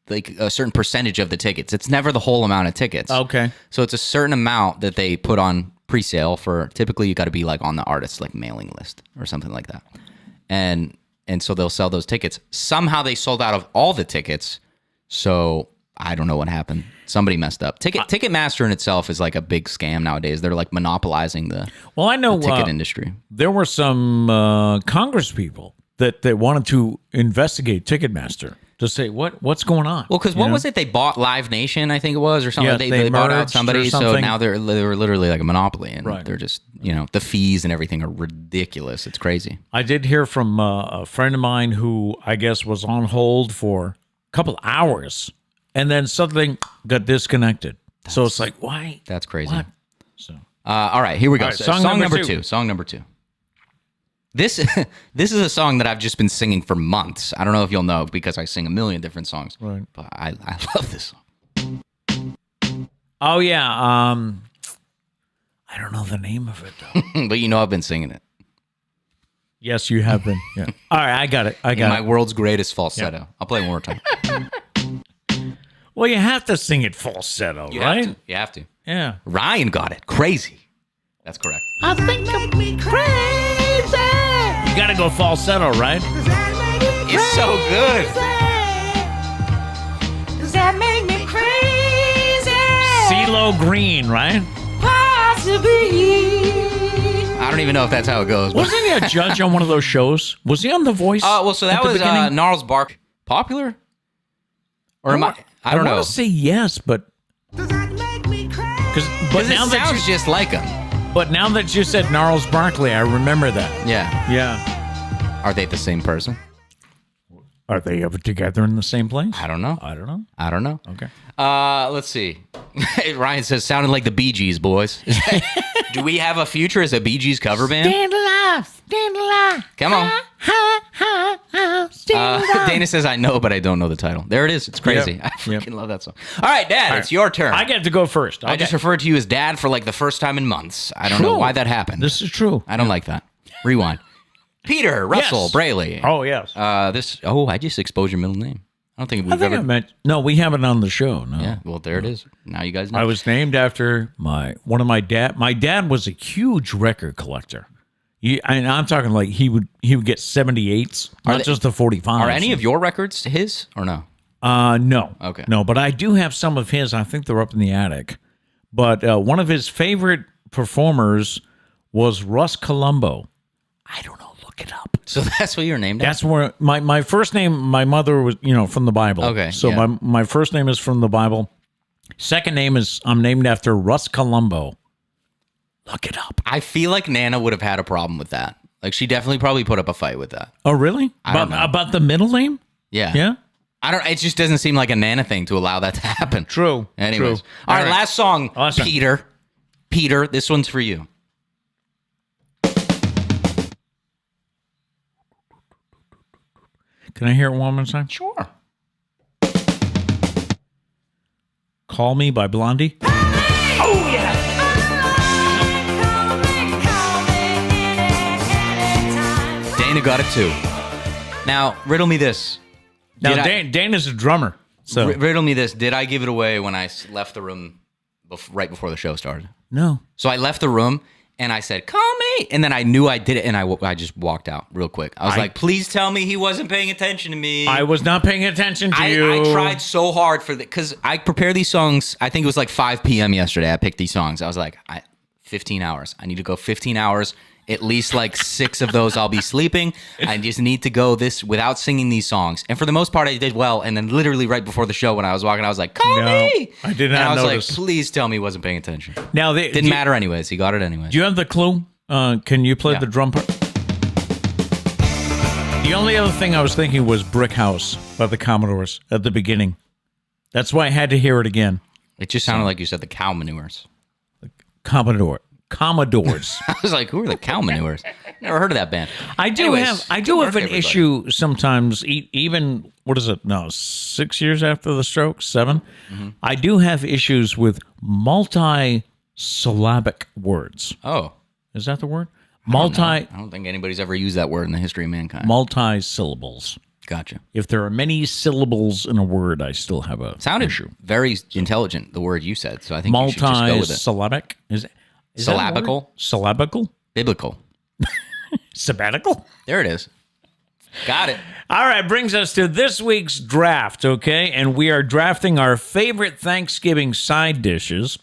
like a certain percentage of the tickets. It's never the whole amount of tickets. Okay. So it's a certain amount that they put on pre-sale for. Typically, you got to be like on the artist's like mailing list or something like that. And and so they'll sell those tickets. Somehow they sold out of all the tickets, so I don't know what happened. Somebody messed up. Ticketmaster in itself is like a big scam nowadays. They're like monopolizing the ticket industry. There were some Congress people that wanted to investigate Ticketmaster to say what's going on. Well, because what was it? They bought Live Nation, I think it was, or something. Yeah, they bought out somebody, so something. now they're literally like a monopoly, and Right. they're just the fees and everything are ridiculous. It's crazy. I did hear from a friend of mine who I guess was on hold for a couple hours and then suddenly got disconnected. So it's like, why? That's crazy. What? So all right, here we go. All right, Song number two. Song number two. This is a song that I've just been singing for months. I don't know if you'll know because I sing a million different songs. Right. But I love this song. Oh yeah. I don't know the name of it though. But I've been singing it. Yes, you have been. Yeah. All right, I got it. My world's greatest falsetto. Yeah. I'll play one more time. Well, you have to sing it falsetto, right? You have to. Yeah. Ryan got it. Crazy. That's correct. I think make me crazy. You got to go falsetto, right? It's so good. Does that make me crazy? CeeLo Green, right? Possibly. I don't even know if that's how it goes. Wasn't he a judge on one of those shows? Was he on The Voice? So that was Gnarls Bark. Popular? Or am I? I don't know. I want to say yes, but Does that make me crazy? Because it sounds just like him. But now that you said Gnarls Barkley, I remember that. Yeah. Yeah. Are they the same person? Are they ever together in the same place? I don't know. I don't know. Okay. Okay. Let's see. Ryan says, sounded like the Bee Gees, boys. Do we have a future as a Bee Gees cover band? Stand alive. Stand alive. Come on. Stand alive. Dana says, I know, but I don't know the title. There it is. It's crazy. Yep. I freaking love that song. All right, Dad, it's your turn. I get to go first. I just referred to you as Dad for like the first time in months. I don't know why that happened. This is true. I don't like that. Rewind. Peter Russell Yes. Braley. Oh, yes. I just exposed your middle name. I don't think we've ever. No, we haven't on the show. No. Yeah, well, there it is. Now you guys know. I was named after one of my dad. My dad was a huge record collector. And I'm talking like he would get 78s, not just the 45s. Are any of your records his or no? No. Okay. No, but I do have some of his. I think they're up in the attic. But one of his favorite performers was Russ Columbo. I don't know. Look it up. So that's what you're named That's where my first name, my mother was, from the Bible. Okay, So yeah. my first name is from the Bible. Second name I'm named after Russ Columbo. Look it up. I feel like Nana would have had a problem with that. Like she definitely probably put up a fight with that. Oh, really? I don't know. About the middle name? Yeah. Yeah? I don't. It just doesn't seem like a Nana thing to allow that to happen. True. Anyways. True. All right, last song. Last song. Peter, this one's for you. Can I hear it one more time? Sure. Call Me by Blondie. Dana got it too. Now, riddle me this. Now, Dana's a drummer. So Riddle me this. Did I give it away when I left the room right before the show started? No. So I left the room and I said, call me. And then I knew I did it and I just walked out real quick. I was like, please tell me he wasn't paying attention to me. I was not paying attention to you. I tried so hard for because I prepare these songs. I think it was like 5 p.m. yesterday. I picked these songs. I was like, 15 hours. I need to go 15 hours. At least like 6 of those I'll be sleeping. I just need to go this without singing these songs. And for the most part, I did well. And then literally right before the show when I was walking, I was like, call me. I did not And I was notice. like, please tell me he wasn't paying attention. Now, Didn't matter anyways. He got it anyways. Do you have the clue? Can you play the drum part? The only other thing I was thinking was Brick House by the Commodores at the beginning. That's why I had to hear it again. It just sounded like you said the cow manures. Commodores. I was like, who are the cow manures? Never heard of that band. I do Anyways, have good an work, everybody. issue sometimes, even, what is it? No, 6 years after the stroke, 7. Mm-hmm. I do have issues with multi-syllabic words. Oh. Is that the word? I don't think anybody's ever used that word in the history of mankind. Multi-syllables. Gotcha. If there are many syllables in a word, I still have a Sounded issue. very intelligent, the word you said. So I think you should just go with it. Multi-syllabic? Is that a word? Syllabical? Syllabical? Biblical. Sabbatical? There it is. Got it. All right, brings us to this week's draft, okay? And we are drafting our favorite Thanksgiving side dishes.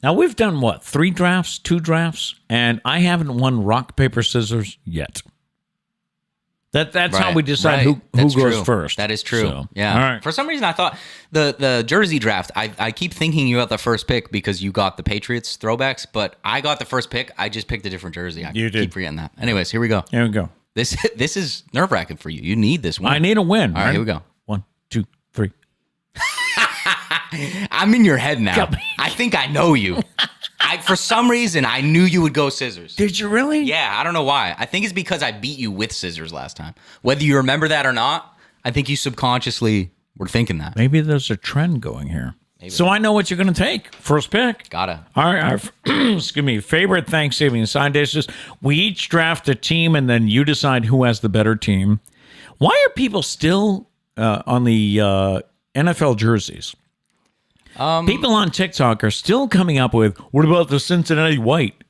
Now, we've done, 3 drafts, 2 drafts? And I haven't won rock, paper, scissors yet. That's how we decide who goes first. That is true. So, yeah. all right. For some reason, I thought the jersey draft, I keep thinking you got the first pick because you got the Patriots throwbacks, but I got the first pick. I just picked a different jersey. I You did. keep forgetting that. Anyways, here we go. Here we go. This is nerve-wracking for you. You need this win. I need a win. All right, here we go. 1, 2, 3. I'm in your head now. I think I know you. For some reason, I knew you would go scissors. Did you really? Yeah, I don't know why. I think it's because I beat you with scissors last time. Whether you remember that or not, I think you subconsciously were thinking that. Maybe there's a trend going here. So I know what you're going to take. First pick. Gotta. All right. Excuse me. Favorite Thanksgiving side dishes. We each draft a team, and then you decide who has the better team. Why are people still on the NFL jerseys? People on TikTok are still coming up with, what about the Cincinnati white?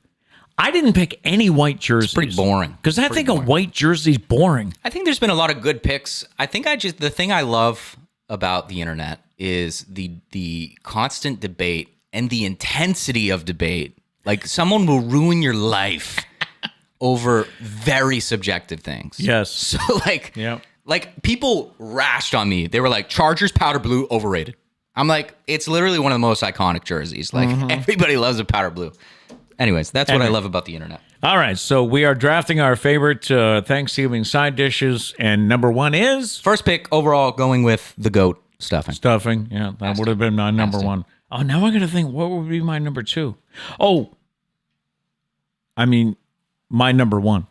I didn't pick any white jerseys. It's pretty boring. Because I think a white jersey's boring. I think there's been a lot of good picks. I think the thing I love about the internet is the constant debate and the intensity of debate. Like, someone will ruin your life over very subjective things. Yes. So, Yep. like people rashed on me. They were like, Chargers powder blue, overrated. I'm like, it's literally one of the most iconic jerseys. Like, everybody loves a powder blue. Anyways, that's what I love about the internet. All right. So we are drafting our favorite Thanksgiving side dishes. And number 1 is? First pick overall, going with the GOAT stuffing. Stuffing. Yeah, that would have been my number 1. Oh, now I got to think, what would be my number 2? Oh, I mean, my number 1.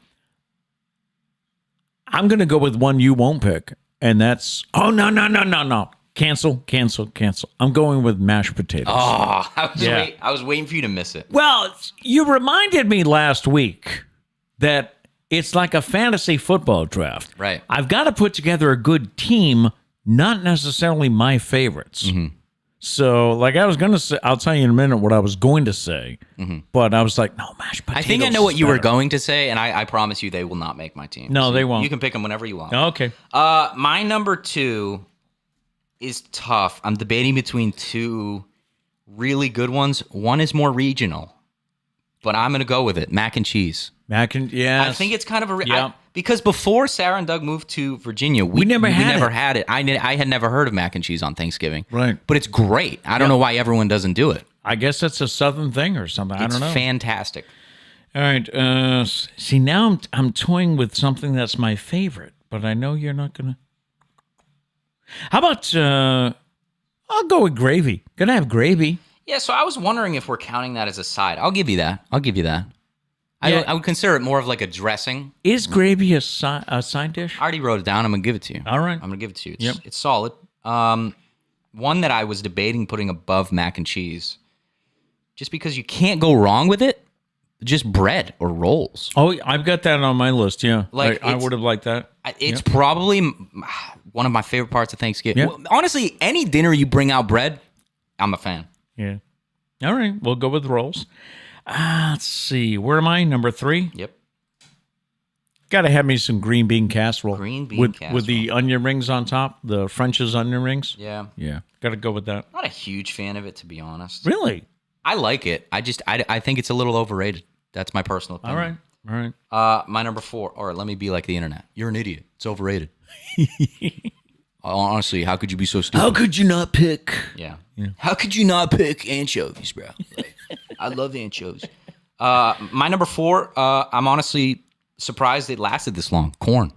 I'm going to go with one you won't pick. And that's, no. Cancel. I'm going with mashed potatoes. Oh, I was waiting for you to miss it. Well, you reminded me last week that it's like a fantasy football draft. Right. I've got to put together a good team, not necessarily my favorites. Mm-hmm. So, like I was going to say, I'll tell you in a minute what I was going to say, but I was like, no, mashed potatoes. I think I know what you were going to say, and I promise you they will not make my team. No, So they won't. You can pick them whenever you want. Okay. My number 2 is tough. I'm debating between 2 really good ones. One is more regional, but I'm going to go with it. Mac and cheese. Yes. I think it's kind of Yeah. because before Sarah and Doug moved to Virginia, we never had it. I had never heard of mac and cheese on Thanksgiving. Right. But it's great. I don't know why everyone doesn't do it. I guess it's a Southern thing or something. I don't know. It's fantastic. All right. See, now I'm toying with something that's my favorite, but I know you're not going to. How about, I'll go with gravy. Gonna have gravy. Yeah, so I was wondering if we're counting that as a side. I'll give you that. Yeah. I would consider it more of like a dressing. Is gravy a side dish? I already wrote it down. I'm going to give it to you. All right. I'm going to give it to you. It's solid. One that I was debating putting above mac and cheese, just because you can't go wrong with it, just bread or rolls. Oh, I've got that on my list, yeah. Like, I would have liked that. It's probably one of my favorite parts of Thanksgiving. Yeah. Well, honestly, any dinner you bring out bread, I'm a fan. Yeah. All right, we'll go with rolls. Let's see. Where am I? Number 3? Yep. Got to have me some green bean casserole. Green bean with casserole. With the onion rings on top, the French's onion rings. Yeah. Yeah, got to go with that. Not a huge fan of it, to be honest. Really? I like it. I think it's a little overrated. That's my personal opinion. All right. My number 4, or let me be like the internet. You're an idiot. It's overrated. Honestly, how could you be so stupid? How could you not pick? Yeah. How could you not pick anchovies, bro? Like, I love anchovies. My number 4, I'm honestly surprised it lasted this long. Corn.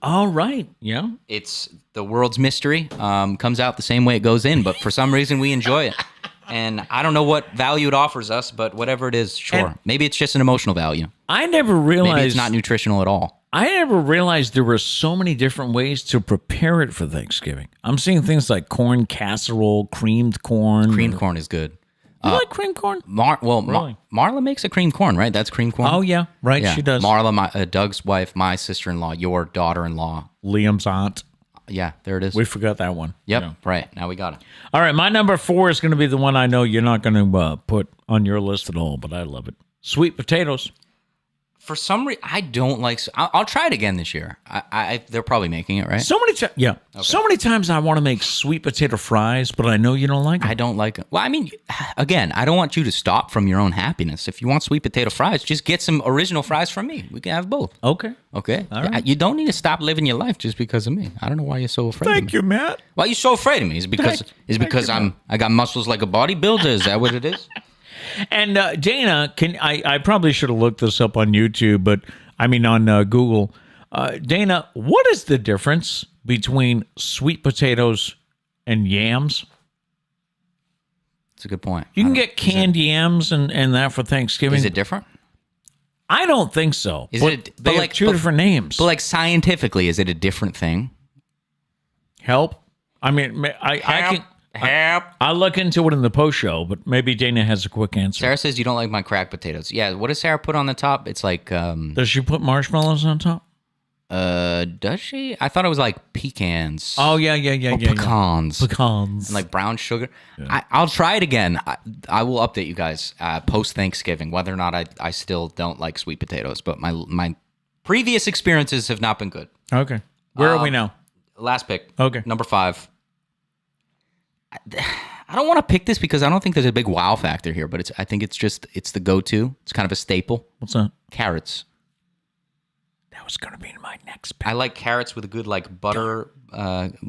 All right. Yeah. It's the world's mystery. Comes out the same way it goes in, but for some reason we enjoy it. And I don't know what value it offers us, but whatever it is, sure. Maybe it's just an emotional value. I never realized. Maybe it's not nutritional at all. I never realized there were so many different ways to prepare it for Thanksgiving. I'm seeing things like corn casserole, creamed corn. Creamed corn is good. You like creamed corn? Really? Marla makes a creamed corn, right? That's creamed corn. Oh, yeah. Right, Yeah. she does. Marla, Doug's wife, my sister-in-law, your daughter-in-law. Liam's aunt. Yeah, there it is. We forgot that one. Yep, Yeah. right. Now we got it. All right, my number 4 is going to be the one I know you're not going to put on your list at all, but I love it. Sweet potatoes. For some reason, I don't like. I'll try it again this year. They're probably making it, right? So many times, yeah. Okay. So many times I want to make sweet potato fries, but I know you don't like them. I don't like them. Well, I mean, again, I don't want you to stop from your own happiness. If you want sweet potato fries, just get some original fries from me. We can have both. Okay. Okay. All right. You don't need to stop living your life just because of me. I don't know why you're so afraid. Thank you, Matt. Why are you so afraid of me? Is it because I got muscles like a bodybuilder? Is that what it is? And Dana, I probably should have looked this up on YouTube, but I mean on Google. Dana, what is the difference between sweet potatoes and yams? That's a good point. You can get canned yams and that for Thanksgiving. Is it different? I don't think so. They have two different names. But like scientifically, is it a different thing? Help. I mean, I can. I'll look into it in the post show, but maybe Dana has a quick answer. Sarah says you don't like my cracked potatoes. Yeah, what does Sarah put on the top? It's like does she put marshmallows on top? Does she? I thought it was like pecans. Oh yeah, pecans. Pecans. And like brown sugar. Yeah. I'll try it again. I will update you guys post Thanksgiving whether or not I still don't like sweet potatoes, but my previous experiences have not been good. Okay. Where are we now? Last pick. Okay. Number 5. I don't want to pick this because I don't think there's a big wow factor here, but I think it's the go-to. It's kind of a staple. What's that? Carrots. That was going to be my next pick. I like carrots with a good like butter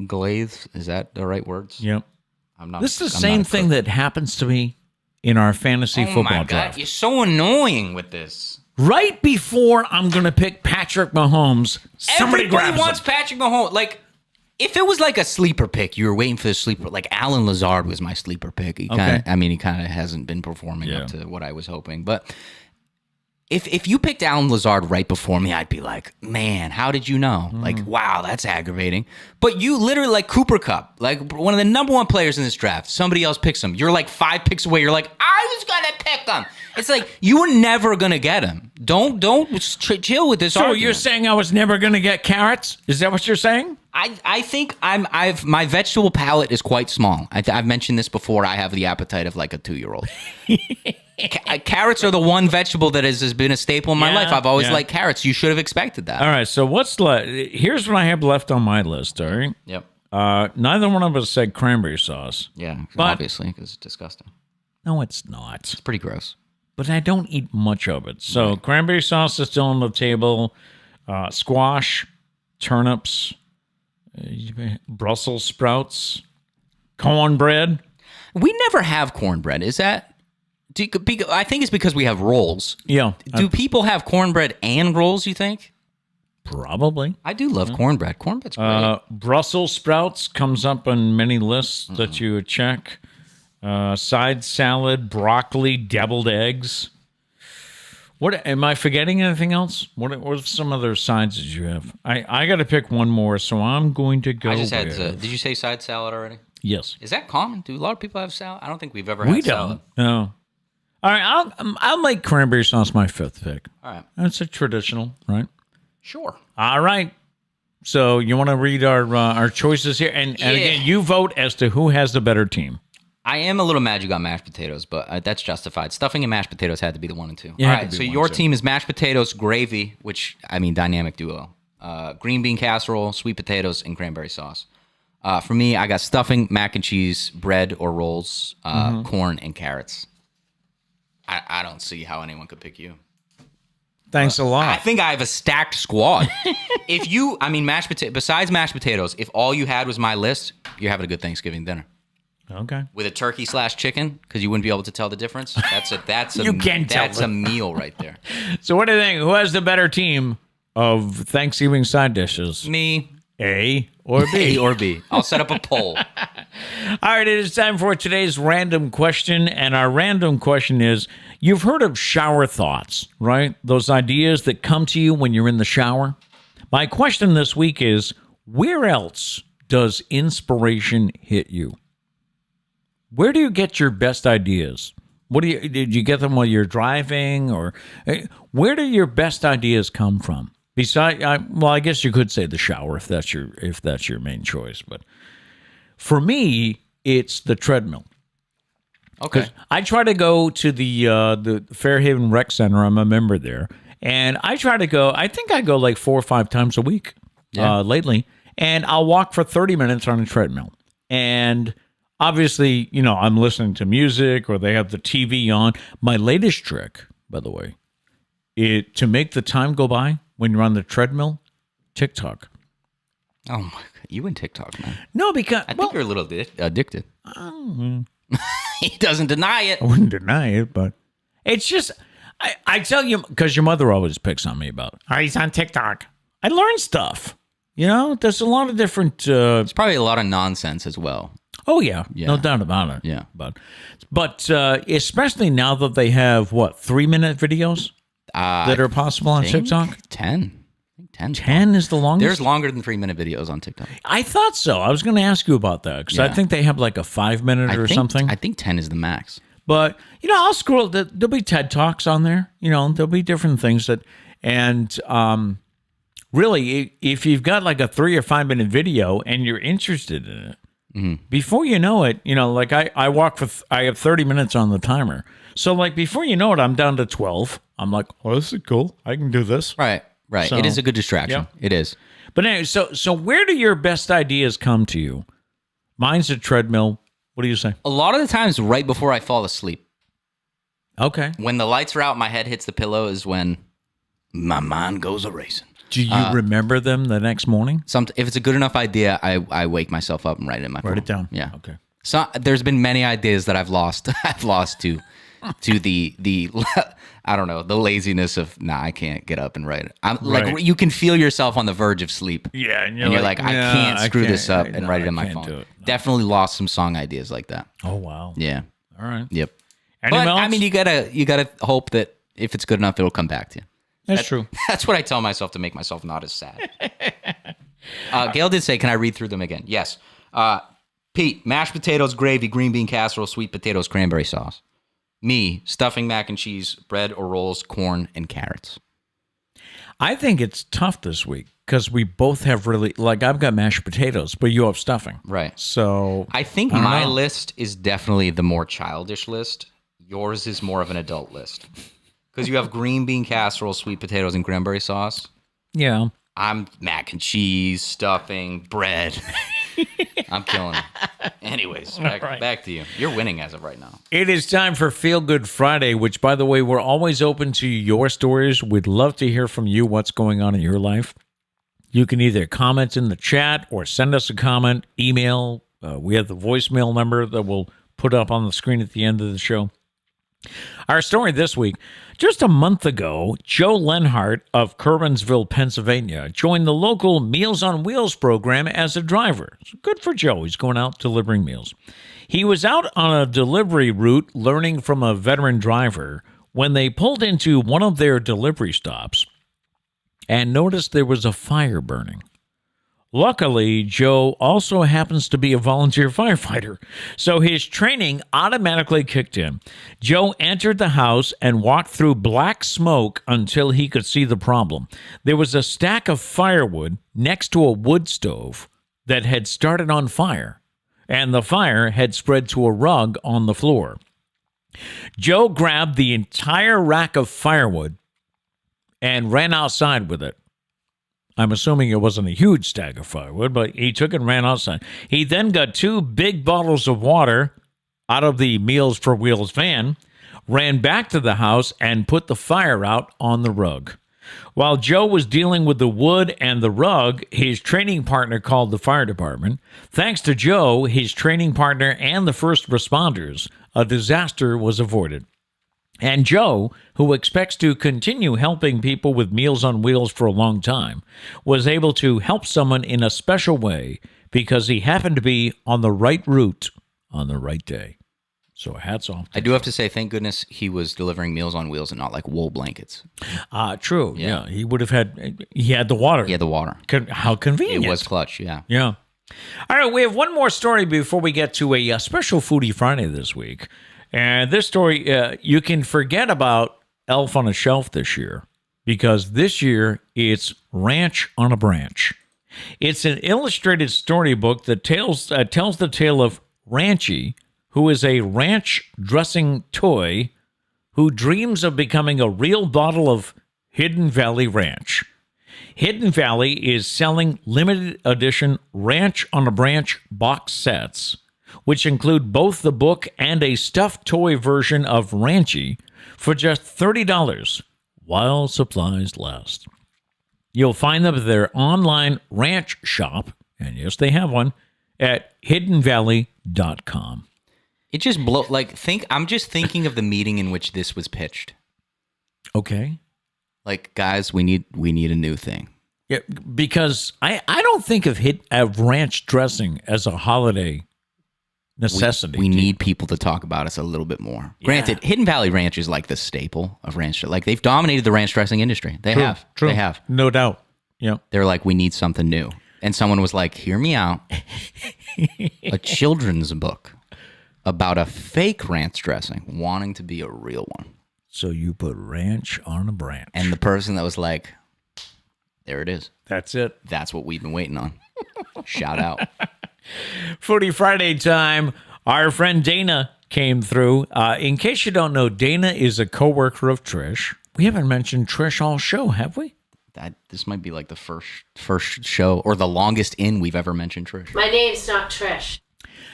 glaze. Is that the right words? Yep. This is the I'm same thing that happens to me in our fantasy football my God, draft. you're so annoying with this. Right before I'm going to pick Patrick Mahomes, everybody wants Patrick Mahomes. Like, if it was like a sleeper pick, you were waiting for the sleeper. Like Alan Lazard was my sleeper pick. He kind of hasn't been performing up to what I was hoping. But if you picked Alan Lazard right before me, I'd be like, man, how did you know? Like, wow, that's aggravating. But you literally like Cooper Kupp, like one of the number 1 players in this draft. Somebody else picks him. You're like 5 picks away. You're like, I was gonna pick him. It's like you were never gonna get him. Don't chill with this. So argument. You're saying I was never gonna get carrots? Is that what you're saying? I think my vegetable palate is quite small. I've mentioned this before. I have the appetite of like a 2-year-old. Carrots are the one vegetable that has been a staple in my life. I've always liked carrots. You should have expected that. All right. So what's left? Here's what I have left on my list. All right. Yep. Neither one of us said cranberry sauce. Yeah, obviously, because it's disgusting. No, it's not. It's pretty gross. But I don't eat much of it. So cranberry sauce is still on the table. Squash, turnips, Brussels sprouts, cornbread. We never have cornbread. Is that? I think it's because we have rolls. Yeah. Do people have cornbread and rolls, you think? Probably. I do love cornbread. Cornbread's great. Brussels sprouts comes up on many lists that you would check. Side salad, broccoli, deviled eggs. What am I forgetting? Anything else? What are some other sides that you have? I got to pick one more, so I'm going to go. I just had. Did you say side salad already? Yes. Is that common? Do a lot of people have salad? I don't think we've ever had salad. No. All right, I'll make cranberry sauce my 5th pick. All right, that's a traditional, right? Sure. All right. So you want to read our choices here, and again, you vote as to who has the better team. I am a little mad you got mashed potatoes, but that's justified. Stuffing and mashed potatoes had to be the 1 and 2. Yeah, all right, so your team is mashed potatoes, gravy, which, I mean, dynamic duo. Green bean casserole, sweet potatoes, and cranberry sauce. For me, I got stuffing, mac and cheese, bread or rolls, corn, and carrots. I don't see how anyone could pick you. Thanks a lot. I think I have a stacked squad. Besides mashed potatoes, if all you had was my list, you're having a good Thanksgiving dinner. Okay. With a turkey/chicken, because you wouldn't be able to tell the difference. That's a meal right there. So what do you think? Who has the better team of Thanksgiving side dishes? Me. A or B? A or B. I'll set up a poll. All right, it is time for today's random question, and our random question is, you've heard of shower thoughts, right? Those ideas that come to you when you're in the shower. My question this week is, where else does inspiration hit you? Where do you get your best ideas? Did you get them while you're driving, or where do your best ideas come from? I guess you could say the shower if that's your main choice, but for me, it's the treadmill. Okay. I try to go to the Fairhaven Rec Center. I'm a member there, And I try to go, I think I go like 4 or 5 times a week lately. And I'll walk for 30 minutes on a treadmill. And obviously, I'm listening to music or they have the TV on. My latest trick, by the way, to make the time go by when you're on the treadmill, TikTok. Oh my God, you and TikTok, man. No, because I think you're a little addicted. He doesn't deny it. I wouldn't deny it, but it's just I tell you, because your mother always picks on me about, oh, he's on TikTok. I learn stuff. There's a lot of different. It's probably a lot of nonsense as well. Oh yeah, no doubt about it. Yeah, but especially now that they have 3-minute videos that are possible on TikTok. 10. 10 is the longest? There's longer than 3-minute videos on TikTok. I thought so. I was going to ask you about that because I think they have like a 5-minute or something. I think 10 is the max. But, I'll scroll. There'll be TED Talks on there. There'll be different things and really, if you've got like a 3 or 5-minute video and you're interested in it, before you know it, like I walk I have 30 minutes on the timer. So like before you know it, I'm down to 12. I'm like, oh, this is cool. I can do this. Right. So, it is a good distraction. Yeah. It is. But anyway, so where do your best ideas come to you? Mine's a treadmill. What do you say? A lot of the times right before I fall asleep. Okay. When the lights are out, my head hits the pillow is when my mind goes a-racing. Do you remember them the next morning? If it's a good enough idea, I wake myself up and write it in my phone. Write it down. Yeah. Okay. So there's been many ideas that I've lost. I've lost to the I don't know, the laziness of I can't get up and write it. Like you can feel yourself on the verge of sleep. Yeah, and you're like I can't screw this up and write it in my phone. No. Definitely lost some song ideas like that. Oh wow. Yeah. All right. Yep. Anyone but else? I mean, you gotta hope that if it's good enough, it'll come back to you. That's true. That's what I tell myself to make myself not as sad. Gail did say, "Can I read through them again?" Yes. Pete, mashed potatoes, gravy, green bean casserole, sweet potatoes, cranberry sauce. Me, stuffing, mac and cheese, bread or rolls, corn, and carrots. I think it's tough this week because we both have really, like I've got mashed potatoes, but you have stuffing. Right. So I think my list is definitely the more childish list. Yours is more of an adult list. Because you have green bean casserole, sweet potatoes, and cranberry sauce. Yeah. I'm mac and cheese, stuffing, bread. I'm killing it. Anyways, back to you. You're winning as of right now. It is time for Feel Good Friday, which, by the way, we're always open to your stories. We'd love to hear from you what's going on in your life. You can either comment in the chat or send us a comment, email. We have the voicemail number that we'll put up on the screen at the end of the show. Our story this week, just a month ago, Joe Lenhart of Curwensville, Pennsylvania, joined the local Meals on Wheels program as a driver. So good for Joe. He's going out delivering meals. He was out on a delivery route learning from a veteran driver when they pulled into one of their delivery stops and noticed there was a fire burning. Luckily, Joe also happens to be a volunteer firefighter, so his training automatically kicked in. Joe entered the house and walked through black smoke until he could see the problem. There was a stack of firewood next to a wood stove that had started on fire, and the fire had spread to a rug on the floor. Joe grabbed the entire rack of firewood and ran outside with it. I'm assuming it wasn't a huge stack of firewood, but he took it and ran outside. He then got 2 big bottles of water out of the Meals for Wheels van, ran back to the house, and put the fire out on the rug. While Joe was dealing with the wood and the rug, his training partner called the fire department. Thanks to Joe, his training partner, and the first responders, a disaster was avoided. And Joe, who expects to continue helping people with Meals on Wheels for a long time, was able to help someone in a special way because he happened to be on the right route on the right day. So hats off. I do have to say, thank goodness he was delivering Meals on Wheels and not like wool blankets. True. Yeah. He would have he had the water. He had the water. How convenient. It was clutch, yeah. Yeah. All right, we have one more story before we get to a special Foodie Friday this week. And this story, you can forget about Elf on a Shelf this year because this year it's Ranch on a Branch. It's an illustrated storybook that tells the tale of Ranchy, who is a ranch dressing toy who dreams of becoming a real bottle of Hidden Valley Ranch. Hidden Valley is selling limited edition Ranch on a Branch box sets, which include both the book and a stuffed toy version of Ranchy for just $30 while supplies last. You'll find them at their online ranch shop, and yes, they have one, at hiddenvalley.com. It just I'm just thinking of the meeting in which this was pitched. Okay. Like, guys, we need a new thing. Yeah, because I don't think of ranch dressing as a holiday necessity. We need people to talk about us a little bit more. Yeah. Granted, Hidden Valley Ranch is like the staple of ranch. Like, they've dominated the ranch dressing industry. They have. True. They have. No doubt. Yeah. They're like, we need something new. And someone was like, hear me out. A children's book about a fake ranch dressing wanting to be a real one. So you put ranch on a branch. And the person that was like, there it is. That's it. That's what we've been waiting on. Shout out. Footy Friday time. Our friend Dana came through. In case you don't know, Dana is a coworker of Trish. We haven't mentioned Trish all show, have we? This might be like the first show or the longest we've ever mentioned Trish. My name's not Trish.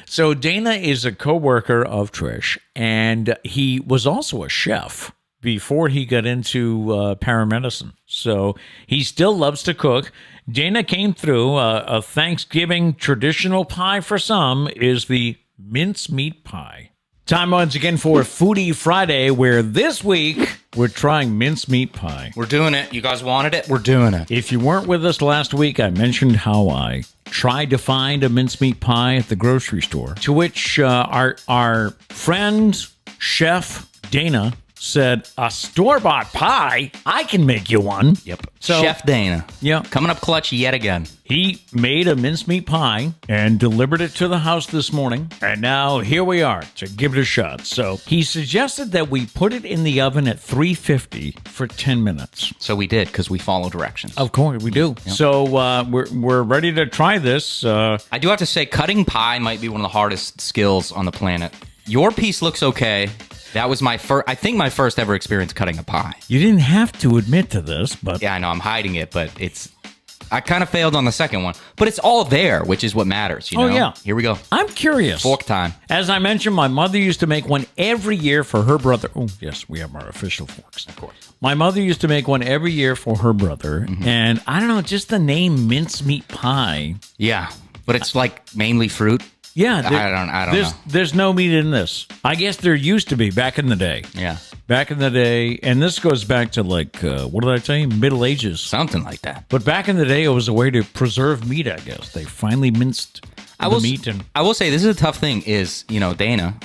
So Dana is a coworker of Trish, and he was also a chef before he got into paramedicine. So he still loves to cook. Dana came through. A Thanksgiving traditional pie for some is the mincemeat pie. Time once again for Foodie Friday, where this week we're trying mincemeat pie. We're doing it. You guys wanted it? We're doing it. If you weren't with us last week, I mentioned how I tried to find a mincemeat pie at the grocery store, to which our friend, Chef Dana, said, a store-bought pie? I can make you one. Yep. So, Chef Dana. Yeah. Coming up clutch yet again. He made a mincemeat pie and delivered it to the house this morning. And now here we are to give it a shot. So he suggested that we put it in the oven at 350 for 10 minutes. So we did, because we follow directions. Of course, we do. Yep. So we're ready to try this. I do have to say, cutting pie might be one of the hardest skills on the planet. Your piece looks okay. That was my first ever experience cutting a pie. You didn't have to admit to this, but... Yeah, I know, I'm hiding it, but I kind of failed on the second one. But it's all there, which is what matters, you know? Oh, yeah. Here we go. I'm curious. Fork time. As I mentioned, my mother used to make one every year for her brother. Oh, yes, we have our official forks. Of course. My mother used to make one every year for her brother. Mm-hmm. And I don't know, just the name mincemeat pie. Yeah, but it's like mainly fruit. Yeah, I don't know. There's no meat in this. I guess there used to be back in the day. Yeah. Back in the day, and this goes back to like, what did I tell you? Middle Ages. Something like that. But back in the day, it was a way to preserve meat, I guess. They finally minced the meat. I will say, this is a tough thing, is, Dana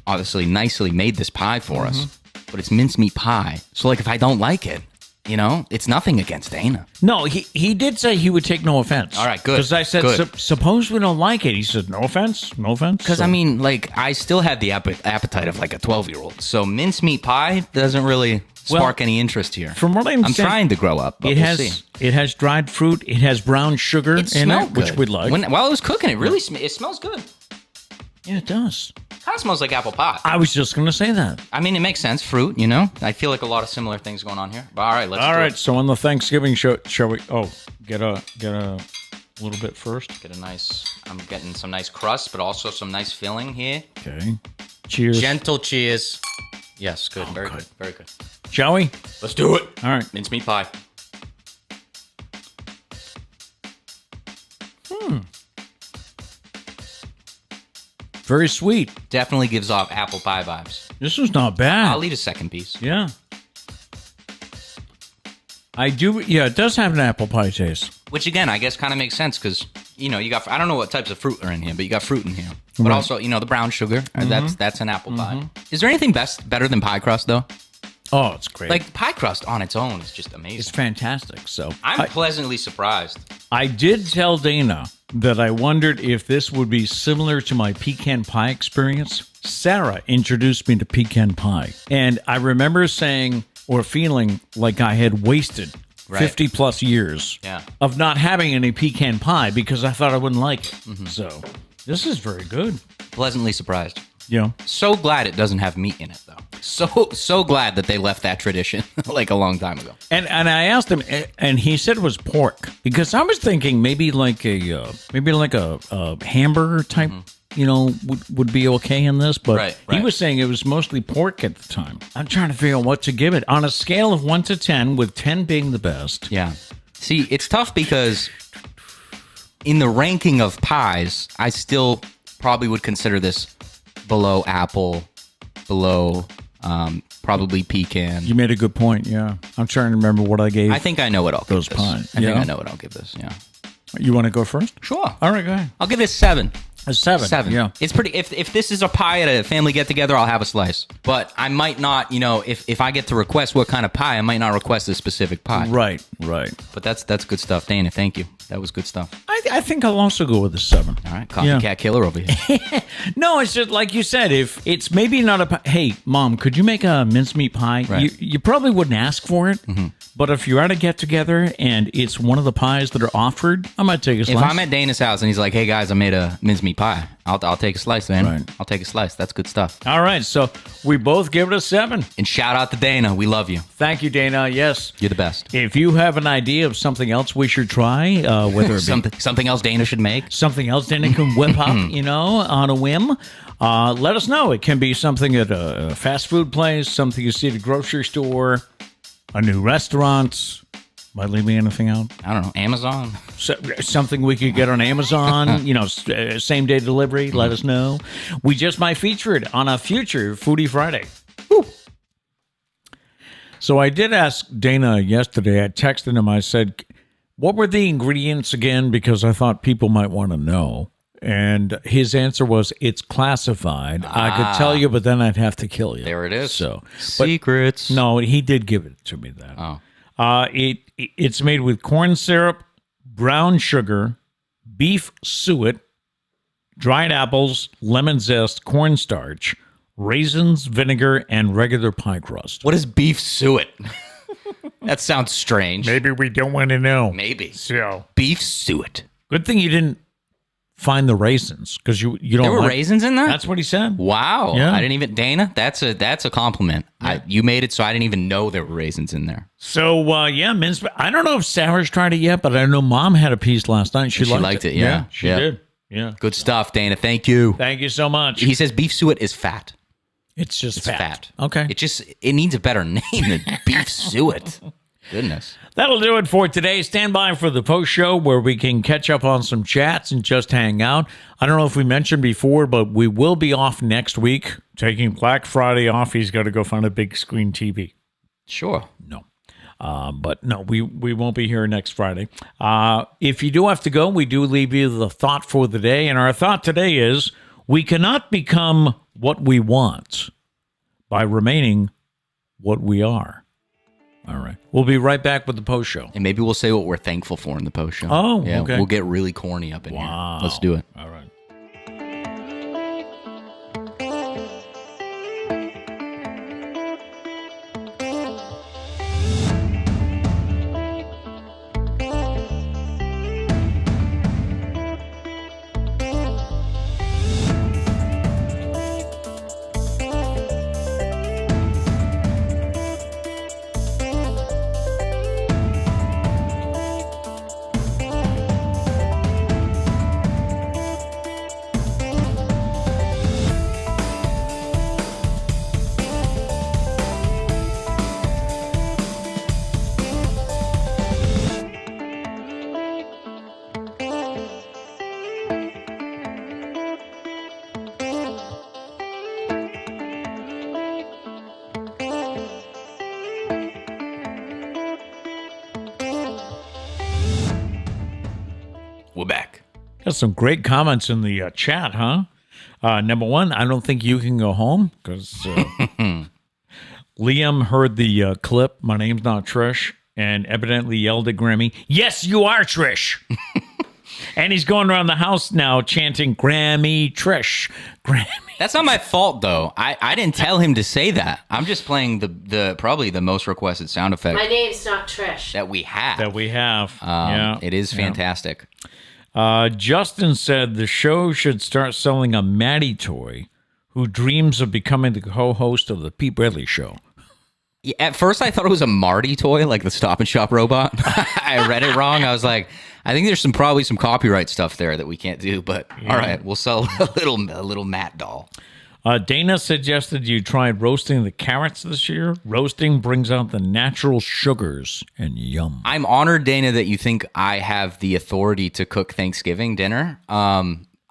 obviously nicely made this pie for us, but it's mincemeat pie. So, like, if I don't like it, it's nothing against Dana. No, he did say he would take no offense. All right, good. Because I said, suppose we don't like it. He said, no offense, no offense. Because, I still have the appetite of, like, a 12-year-old. So mincemeat pie doesn't really spark any interest here. From what I'm trying to grow up, but we'll see. It has dried fruit. It has brown sugar in it, which we like. While I was cooking, it smells good. Yeah, it does. Kind of smells like apple pie. I was just going to say that. It makes sense. Fruit, I feel like a lot of similar things going on here. But all right, let's do it. All right, so on the Thanksgiving show, shall we? Oh, get a little bit first. I'm getting some nice crust, but also some nice filling here. Okay. Cheers. Gentle cheers. Yes, good. Very good. Very good. Shall we? Let's do it. All right. Mincemeat pie. Very sweet. Definitely gives off apple pie vibes. This is not bad. I'll eat a second piece. Yeah. I do. Yeah, it does have an apple pie taste. Which, again, I guess kind of makes sense because, you got, I don't know what types of fruit are in here, but you got fruit in here. But also, the brown sugar, that's an apple pie. Is there anything better than pie crust, though? Oh, it's great. Like, pie crust on its own is just amazing. It's fantastic. So I'm pleasantly surprised. I did tell Dana that I wondered if this would be similar to my pecan pie experience. Sarah introduced me to pecan pie. And I remember saying or feeling like I had wasted 50 plus years of not having any pecan pie because I thought I wouldn't like it. Mm-hmm. So this is very good. Pleasantly surprised. Yeah. So glad it doesn't have meat in it, though. So glad that they left that tradition like a long time ago. And I asked him, and he said it was pork, because I was thinking maybe like a hamburger type, would be okay in this. But Right. he was saying it was mostly pork at the time. I'm trying to figure out what to give it on a scale of 1 to 10, with 10 being the best. Yeah. See, it's tough because in the ranking of pies, I still probably would consider this below apple, below probably pecan. You made a good point. Yeah, I'm trying to remember what I gave. I think I know what I'll give those this. pies. I think Yeah. I know what I'll give this. Yeah. You want to go first? Sure. All right, go ahead. I'll give this 7. A 7. 7. Yeah. It's pretty. If this is a pie at a family get together, I'll have a slice. But I might not. If I get to request what kind of pie, I might not request a specific pie. Right. But that's good stuff, Dana. Thank you. That was good stuff. I think I'll also go with a 7. All right, copycat killer over here. No, it's just like you said. If it's maybe not a pie. Hey, Mom, could you make a mincemeat pie? Right. You probably wouldn't ask for it. Mm-hmm. But if you're at a get together and it's one of the pies that are offered, I might take a slice. If I'm at Dana's house and he's like, "Hey guys, I made a mincemeat pie," I'll take a slice, man. Right. I'll take a slice. That's good stuff. All right, so we both give it a 7. And shout out to Dana. We love you. Thank you, Dana. Yes. You're the best. If you have an idea of something else we should try, whether it be Something else Dana should make. something else Dana can whip up, on a whim, let us know. It can be something at a fast food place, something you see at a grocery store, a new restaurant. Am I leaving anything out? I don't know. Amazon. Something we could get on Amazon, same day delivery. Let us know. We just might feature it on a future Foodie Friday. Woo. So I did ask Dana yesterday. I texted him. I said, what were the ingredients again? Because I thought people might want to know. And his answer was, it's classified. I could tell you, but then I'd have to kill you. There it is. So, Secrets. no, he did give it to me that. Oh. It's made with corn syrup, brown sugar, beef suet, dried apples, lemon zest, cornstarch, raisins, vinegar, and regular pie crust. What is beef suet? That sounds strange. Maybe we don't want to know. Maybe. So Beef suet. good thing you didn't find the raisins, because you don't. There were like, raisins in there? That's what he said. Wow. Yeah. I didn't even, Dana, that's a compliment. You made it so I didn't even know there were raisins in there. So mince. I don't know if Sarah's tried it yet, but I know Mom had a piece last night. She liked it. Yeah. She Yeah. did. Yeah. Good stuff, Dana. Thank you. Thank you so much. He says beef suet is fat. It's just It's fat. fat. Okay. It needs a better name than beef suet. Goodness. That'll do it for today. Stand by for the post show where we can catch up on some chats and just hang out. I don't know if we mentioned before, but we will be off next week, taking Black Friday off. He's got to go find a big screen TV. Sure. No. But no, we won't be here next Friday. If you do have to go, we do leave you the thought for the day. And our thought today is, we cannot become what we want by remaining what we are. All right. We'll be right back with the post show. And maybe we'll say what we're thankful for in the post show. Oh, yeah, okay. We'll get really corny up in here. Let's do it. All right. We're back. Got some great comments in the chat, huh? Number one, I don't think you can go home because Liam heard the clip. My name's not Trish, and evidently yelled at Grammy, "Yes, you are Trish." And he's going around the house now chanting, "Grammy, Trish, Grammy." That's not my fault, though. I didn't tell him to say that. I'm just playing the probably the most requested sound effect My name's not Trish. that we have. That we have. Yeah. It is Fantastic. Justin said the show should start selling a Maddie toy who dreams of becoming the co-host of the Pete Braley Show. Yeah, at first, I thought it was a Marty toy, like the Stop and Shop robot. I read it wrong. I was like, I think there's probably some copyright stuff there that we can't do. But all right, we'll sell a little Matt doll. Dana suggested you tried roasting the carrots this year. Roasting brings out the natural sugars and yum. I'm honored, Dana, that you think I have the authority to cook Thanksgiving dinner.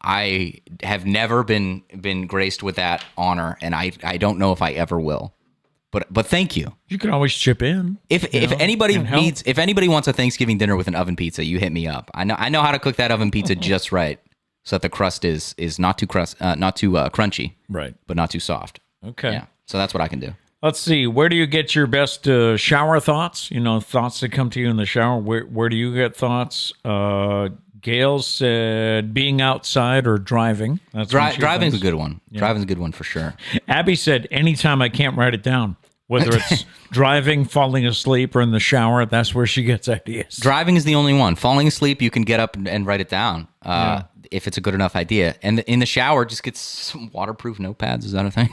I have never been graced with that honor, and I don't know if I ever will. But thank you. You can always chip in. If anybody wants a Thanksgiving dinner with an oven pizza, you hit me up. I know how to cook that oven pizza just right, so that the crust is not too crunchy, right, but not too soft. Okay. Yeah. So that's what I can do. Let's see. Where do you get your best shower thoughts? Thoughts that come to you in the shower. Where do you get thoughts? Gail said being outside or driving. That's driving's a good one. Yeah. Driving's a good one for sure. Abby said anytime I can't write it down. Whether it's driving, falling asleep, or in the shower, that's where she gets ideas. Driving is the only one. Falling asleep, you can get up and write it down if it's a good enough idea. And in the shower, just get some waterproof notepads. Is that a thing?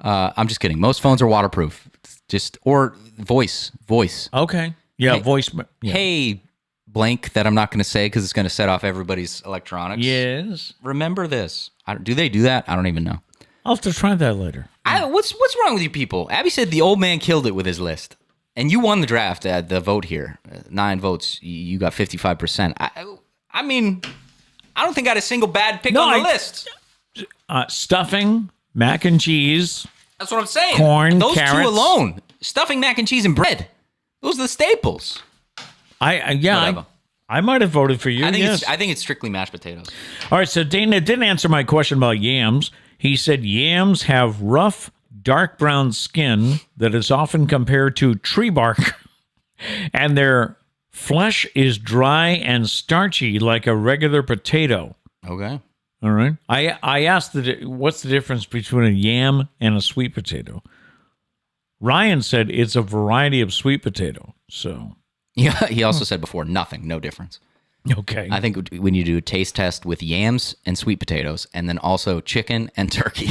I'm just kidding. Most phones are waterproof. Or voice. Okay. Yeah, hey, voice. Yeah. Hey, blank that I'm not going to say because it's going to set off everybody's electronics. Yes. Remember this. Do they do that? I don't even know. I'll have to try that later. What's wrong with you people? Abby said the old man killed it with his list. And you won the draft at the vote here. 9 votes. You got 55%. I mean, I don't think I had a single bad pick on the list. Stuffing, mac and cheese. That's what I'm saying. Corn, those carrots. Two alone. Stuffing, mac and cheese, and bread. Those are the staples. I might have voted for you. I think it's strictly mashed potatoes. All right, so Dana didn't answer my question about yams. He said yams have rough, dark brown skin that is often compared to tree bark, and their flesh is dry and starchy like a regular potato. Okay. All right. I asked what's the difference between a yam and a sweet potato. Ryan said it's a variety of sweet potato. So yeah, he also said before nothing, no difference. Okay. I think we need to do a taste test with yams and sweet potatoes, and then also chicken and turkey.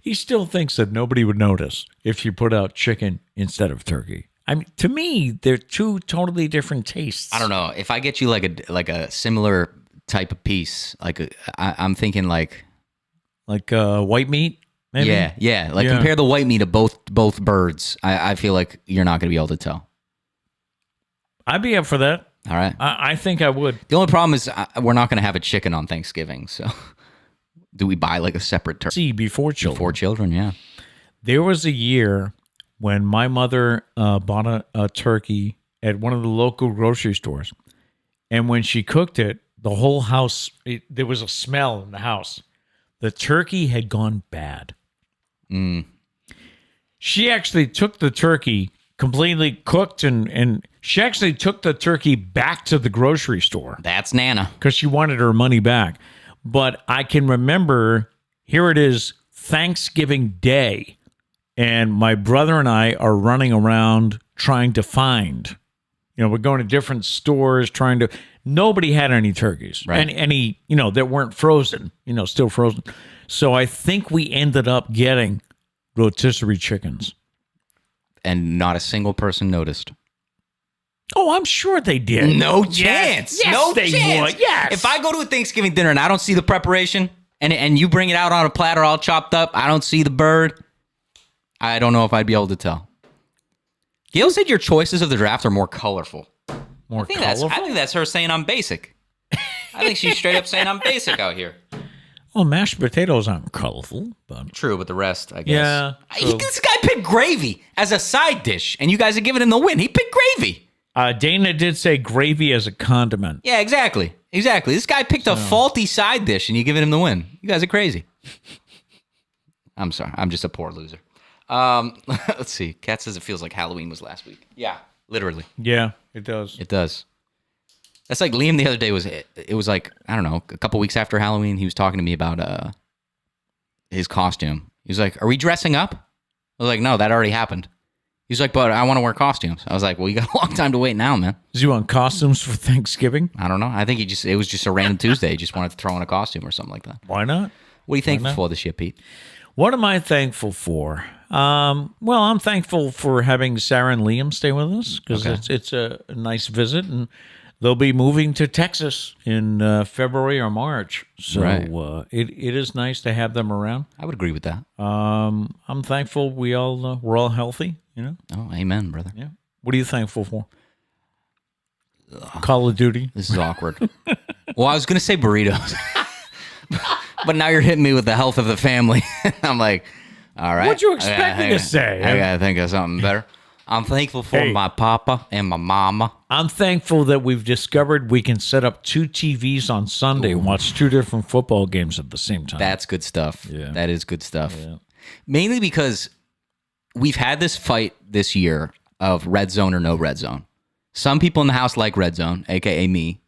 He still thinks that nobody would notice if you put out chicken instead of turkey. I mean, to me, they're two totally different tastes. I don't know. If I get you like a similar type of piece, I'm thinking like white meat. Maybe? Yeah. Compare the white meat of both birds. I feel like you're not going to be able to tell. I'd be up for that. All right. I think I would. The only problem is we're not going to have a chicken on Thanksgiving. So do we buy like a separate turkey? See, before children. Before children, yeah. There was a year when my mother bought a turkey at one of the local grocery stores. And when she cooked it, the whole house, there was a smell in the house. The turkey had gone bad. She actually took the turkey completely cooked and she actually took the turkey back to the grocery store. That's Nana. Because she wanted her money back. But I can remember, here it is, Thanksgiving Day, and my brother and I are running around trying to find, we're going to different stores nobody had any turkeys. Right. And any, that weren't frozen, still frozen. So I think we ended up getting rotisserie chickens. And not a single person noticed. Oh, I'm sure they did. No chance. Yes, no they chance. would. Yes. If I go to a Thanksgiving dinner and I don't see the preparation and you bring it out on a platter all chopped up, I don't see the bird, I don't know if I'd be able to tell. Gail said your choices of the draft are more colorful. More colorful? I think that's her saying I'm basic. I think she's straight up saying I'm basic out here. Well, mashed potatoes aren't colorful, but true, but the rest, I guess. Yeah. This guy picked gravy as a side dish, and you guys are giving him the win. He picked gravy. Dana did say gravy as a condiment. Yeah, exactly. This guy picked a faulty side dish, and you're giving him the win. You guys are crazy. I'm sorry. I'm just a poor loser. Let's see. Kat says it feels like Halloween was last week. Yeah, literally. Yeah, it does. It does. That's like Liam the other day it was like, I don't know, a couple weeks after Halloween, he was talking to me about his costume. He was like, "Are we dressing up?" I was like, "No, that already happened." He was like, "But I want to wear costumes." I was like, "Well, you got a long time to wait now, man." Does he want costumes for Thanksgiving? I don't know. I think it was just a random Tuesday. He just wanted to throw in a costume or something like that. Why not? What are you thankful for this year, Pete? What am I thankful for? Well, I'm thankful for having Sarah and Liam stay with us because it's a nice visit, and they'll be moving to Texas in February or March. So it is nice to have them around. I would agree with that. I'm thankful we're all healthy. Oh, amen, brother. Yeah. What are you thankful for? Call of Duty. This is awkward. Well, I was going to say burritos. But now you're hitting me with the health of the family. I'm like, all right. What'd you expect me to say? I got to think of something better. I'm thankful for my papa and my mama. I'm thankful that we've discovered we can set up 2 TVs on Sunday and watch 2 different football games at the same time. That's good stuff. Yeah. That is good stuff. Yeah. Mainly because we've had this fight this year of red zone or no red zone. Some people in the house like red zone, a.k.a. me.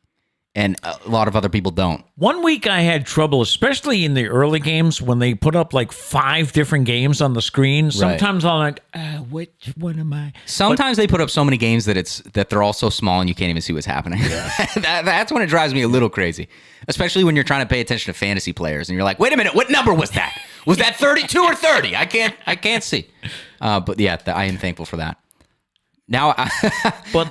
And a lot of other people don't. One week I had trouble, especially in the early games when they put up like 5 different games on the screen. Sometimes I'm like, which one am I? Sometimes they put up so many games that they're all so small and you can't even see what's happening. That's when it drives me a little crazy, especially when you're trying to pay attention to fantasy players and you're like, wait a minute, what number was that? Was that 32 or 30? I can't see. But yeah, I am thankful for that. Now,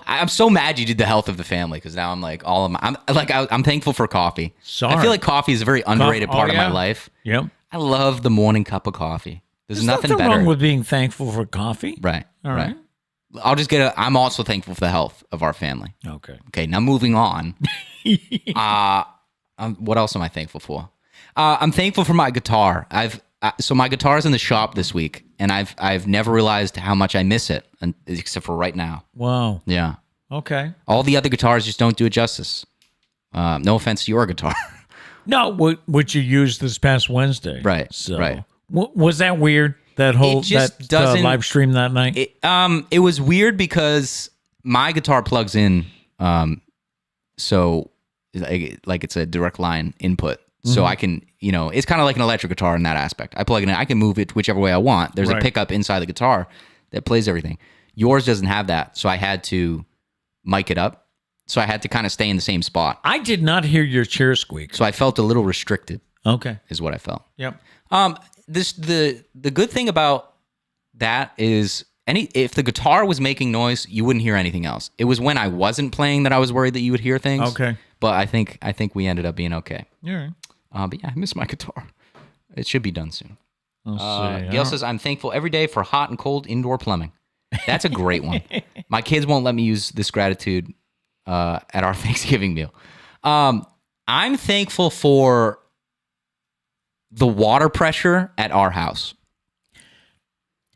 I'm so mad you did the health of the family because now I'm like I'm thankful for coffee. Sorry. I feel like coffee is a very underrated part of my life. Yep. I love the morning cup of coffee. There's nothing better. wrong with being thankful for coffee. Right. All right. I'll just I'm also thankful for the health of our family. Okay. Okay. Now moving on. What else am I thankful for? I'm thankful for my guitar. So my guitar's in the shop this week, and I've never realized how much I miss it, except for right now. Wow. Yeah. Okay. All the other guitars just don't do it justice. No offense to your guitar. No, what you used this past Wednesday. Right. So, right. Was that weird? That whole live stream that night. It was weird because my guitar plugs in, so like it's a direct line input. So I can, it's kind of like an electric guitar in that aspect. I plug it in, I can move it whichever way I want. There's a pickup inside the guitar that plays everything. Yours doesn't have that, so I had to mic it up. So I had to kind of stay in the same spot. I did not hear your chair squeak. So I felt a little restricted. Okay. Is what I felt. Yep. The good thing about that is if the guitar was making noise, you wouldn't hear anything else. It was when I wasn't playing that I was worried that you would hear things. Okay. But I think we ended up being okay. All right. But yeah, I miss my guitar. It should be done soon. Let's see. Gail says, I'm thankful every day for hot and cold indoor plumbing. That's a great one. My kids won't let me use this gratitude at our Thanksgiving meal. I'm thankful for the water pressure at our house.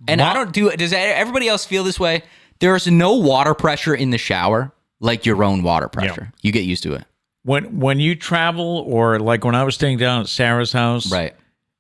And does everybody else feel this way? There's no water pressure in the shower like your own water pressure. Yeah. You get used to it. When you travel, or like when I was staying down at Sarah's house, right?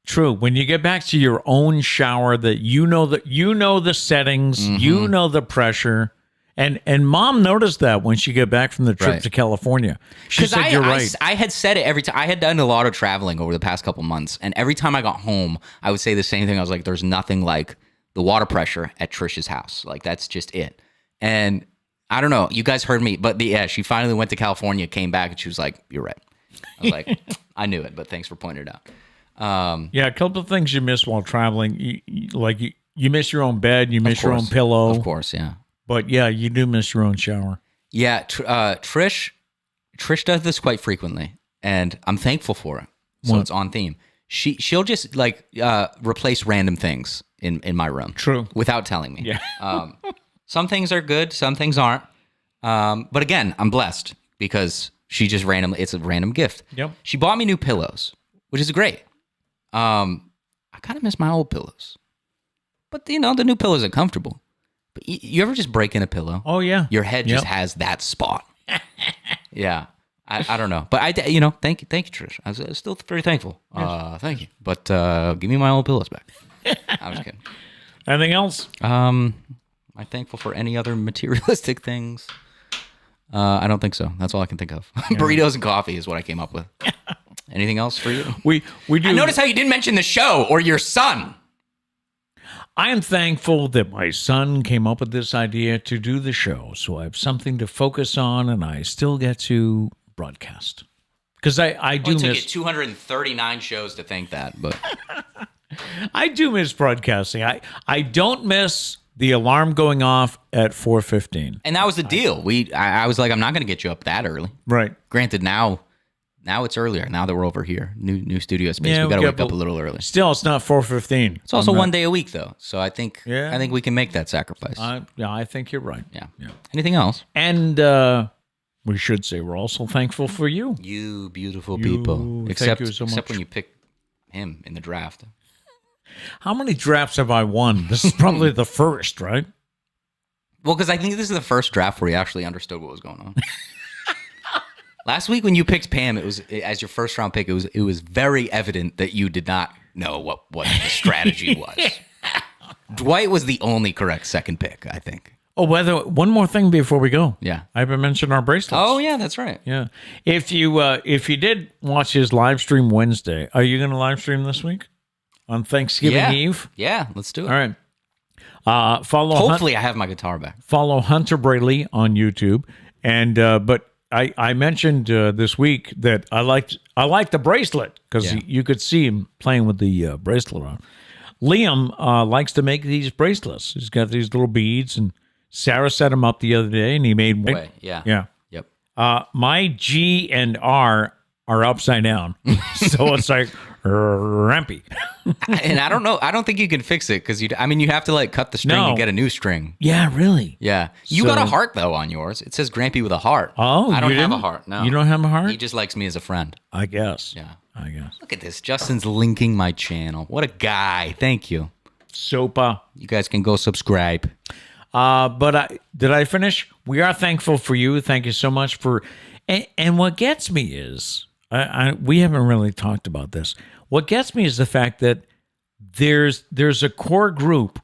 True. When you get back to your own shower, that you know the settings, you know the pressure, and Mom noticed that when she got back from the trip to California. She said, "You're right." I had said it every time. I had done a lot of traveling over the past couple months, and every time I got home, I would say the same thing. I was like, "There's nothing like the water pressure at Trisha's house. Like that's just it." And I don't know. You guys heard me, but she finally went to California, came back, and she was like, "You're right." I was like, "I knew it, but thanks for pointing it out." A couple of things you miss while traveling. You miss your own bed, you miss your own pillow. Of course, yeah. But yeah, you do miss your own shower. Yeah, Trish does this quite frequently, and I'm thankful for it. So it's on theme. She'll just replace random things in my room. True. Without telling me. Yeah. Some things are good, some things aren't. But again, I'm blessed because she just it's a random gift. Yep. She bought me new pillows, which is great. I kind of miss my old pillows. But, the new pillows are comfortable. But you ever just break in a pillow? Oh, yeah. Your head just has that spot. Yeah. I don't know. But, thank you, Trish. I was still very thankful. Yes. Thank you. But give me my old pillows back. I was kidding. Anything else? Am I thankful for any other materialistic things? I don't think so. That's all I can think of. Burritos and coffee is what I came up with. Anything else for you? We do. I noticed how you didn't mention the show or your son. I am thankful that my son came up with this idea to do the show, so I have something to focus on, and I still get to broadcast. Because I do It took miss you 239 shows to think that, but I do miss broadcasting. I don't miss the alarm going off at 4:15. and that was the deal. I was like, I'm not going to get you up that early. Right. Granted, now it's earlier. Now that we're over here, new studio space, we got to wake up a little early. Still, it's not 4:15. It's also 1 day a week though, so I think Yeah. we can make that sacrifice. I think you're right. yeah. Anything else? And we should say we're also thankful for you. You beautiful You, people. thank Except you so except much. when you pick him in the draft. How many drafts have I won? This is probably the first, right? Well, because I think this is the first draft where you actually understood what was going on. Last week when you picked Pam, it was as your first round pick. It was very evident that you did not know what the strategy was. Dwight was the only correct second pick, I think. Oh, one more thing before we go. Yeah. I haven't mentioned our bracelets. Oh yeah, that's right. Yeah. If you did watch his live stream Wednesday, are you going to live stream this week on Thanksgiving Eve? Yeah, let's do it. All right. Follow. Hopefully, I have my guitar back. Follow Hunter Braley on YouTube, and but I mentioned this week that I liked the bracelet because you could see him playing with the bracelet on. Liam likes to make these bracelets. He's got these little beads, and Sarah set him up the other day, and he made one. Yeah. Yep. My G and R are upside down, so it's like rampy. And I don't know. I don't think you can fix it because you have to like cut the string and get a new string. Yeah, really. Yeah. You got a heart though on yours. It says Grampy with a heart. Oh, I don't you have a didn't? heart. No. You don't have a heart? He just likes me as a friend. I guess. Yeah. I guess. Look at this. Justin's linking my channel. What a guy. Thank you. Sopa. You guys can go subscribe. But did I finish? We are thankful for you. Thank you so much for. And what gets me is, we haven't really talked about this. What gets me is the fact that there's a core group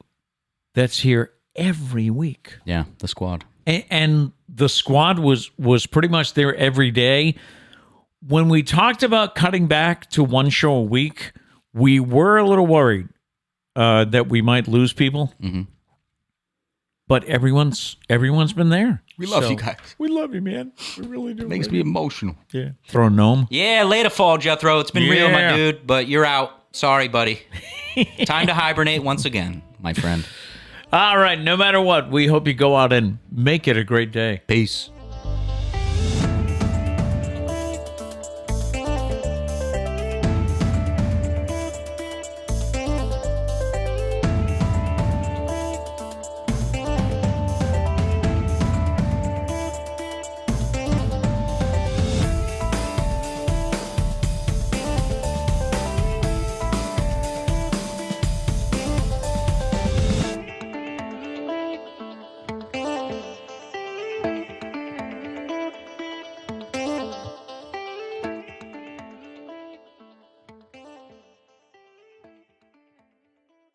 that's here every week. Yeah, the squad. And the squad was pretty much there every day. When we talked about cutting back to one show a week, we were a little worried that we might lose people. Mm-hmm. But everyone's been there. We love you guys. We love you, man. We really do. Makes me emotional. Yeah. Throw a gnome. Yeah, later fall, Jethro. It's been real, my Yeah. dude, but you're out. Sorry, buddy. Time to hibernate once again, my friend. All right. No matter what, we hope you go out and make it a great day. Peace.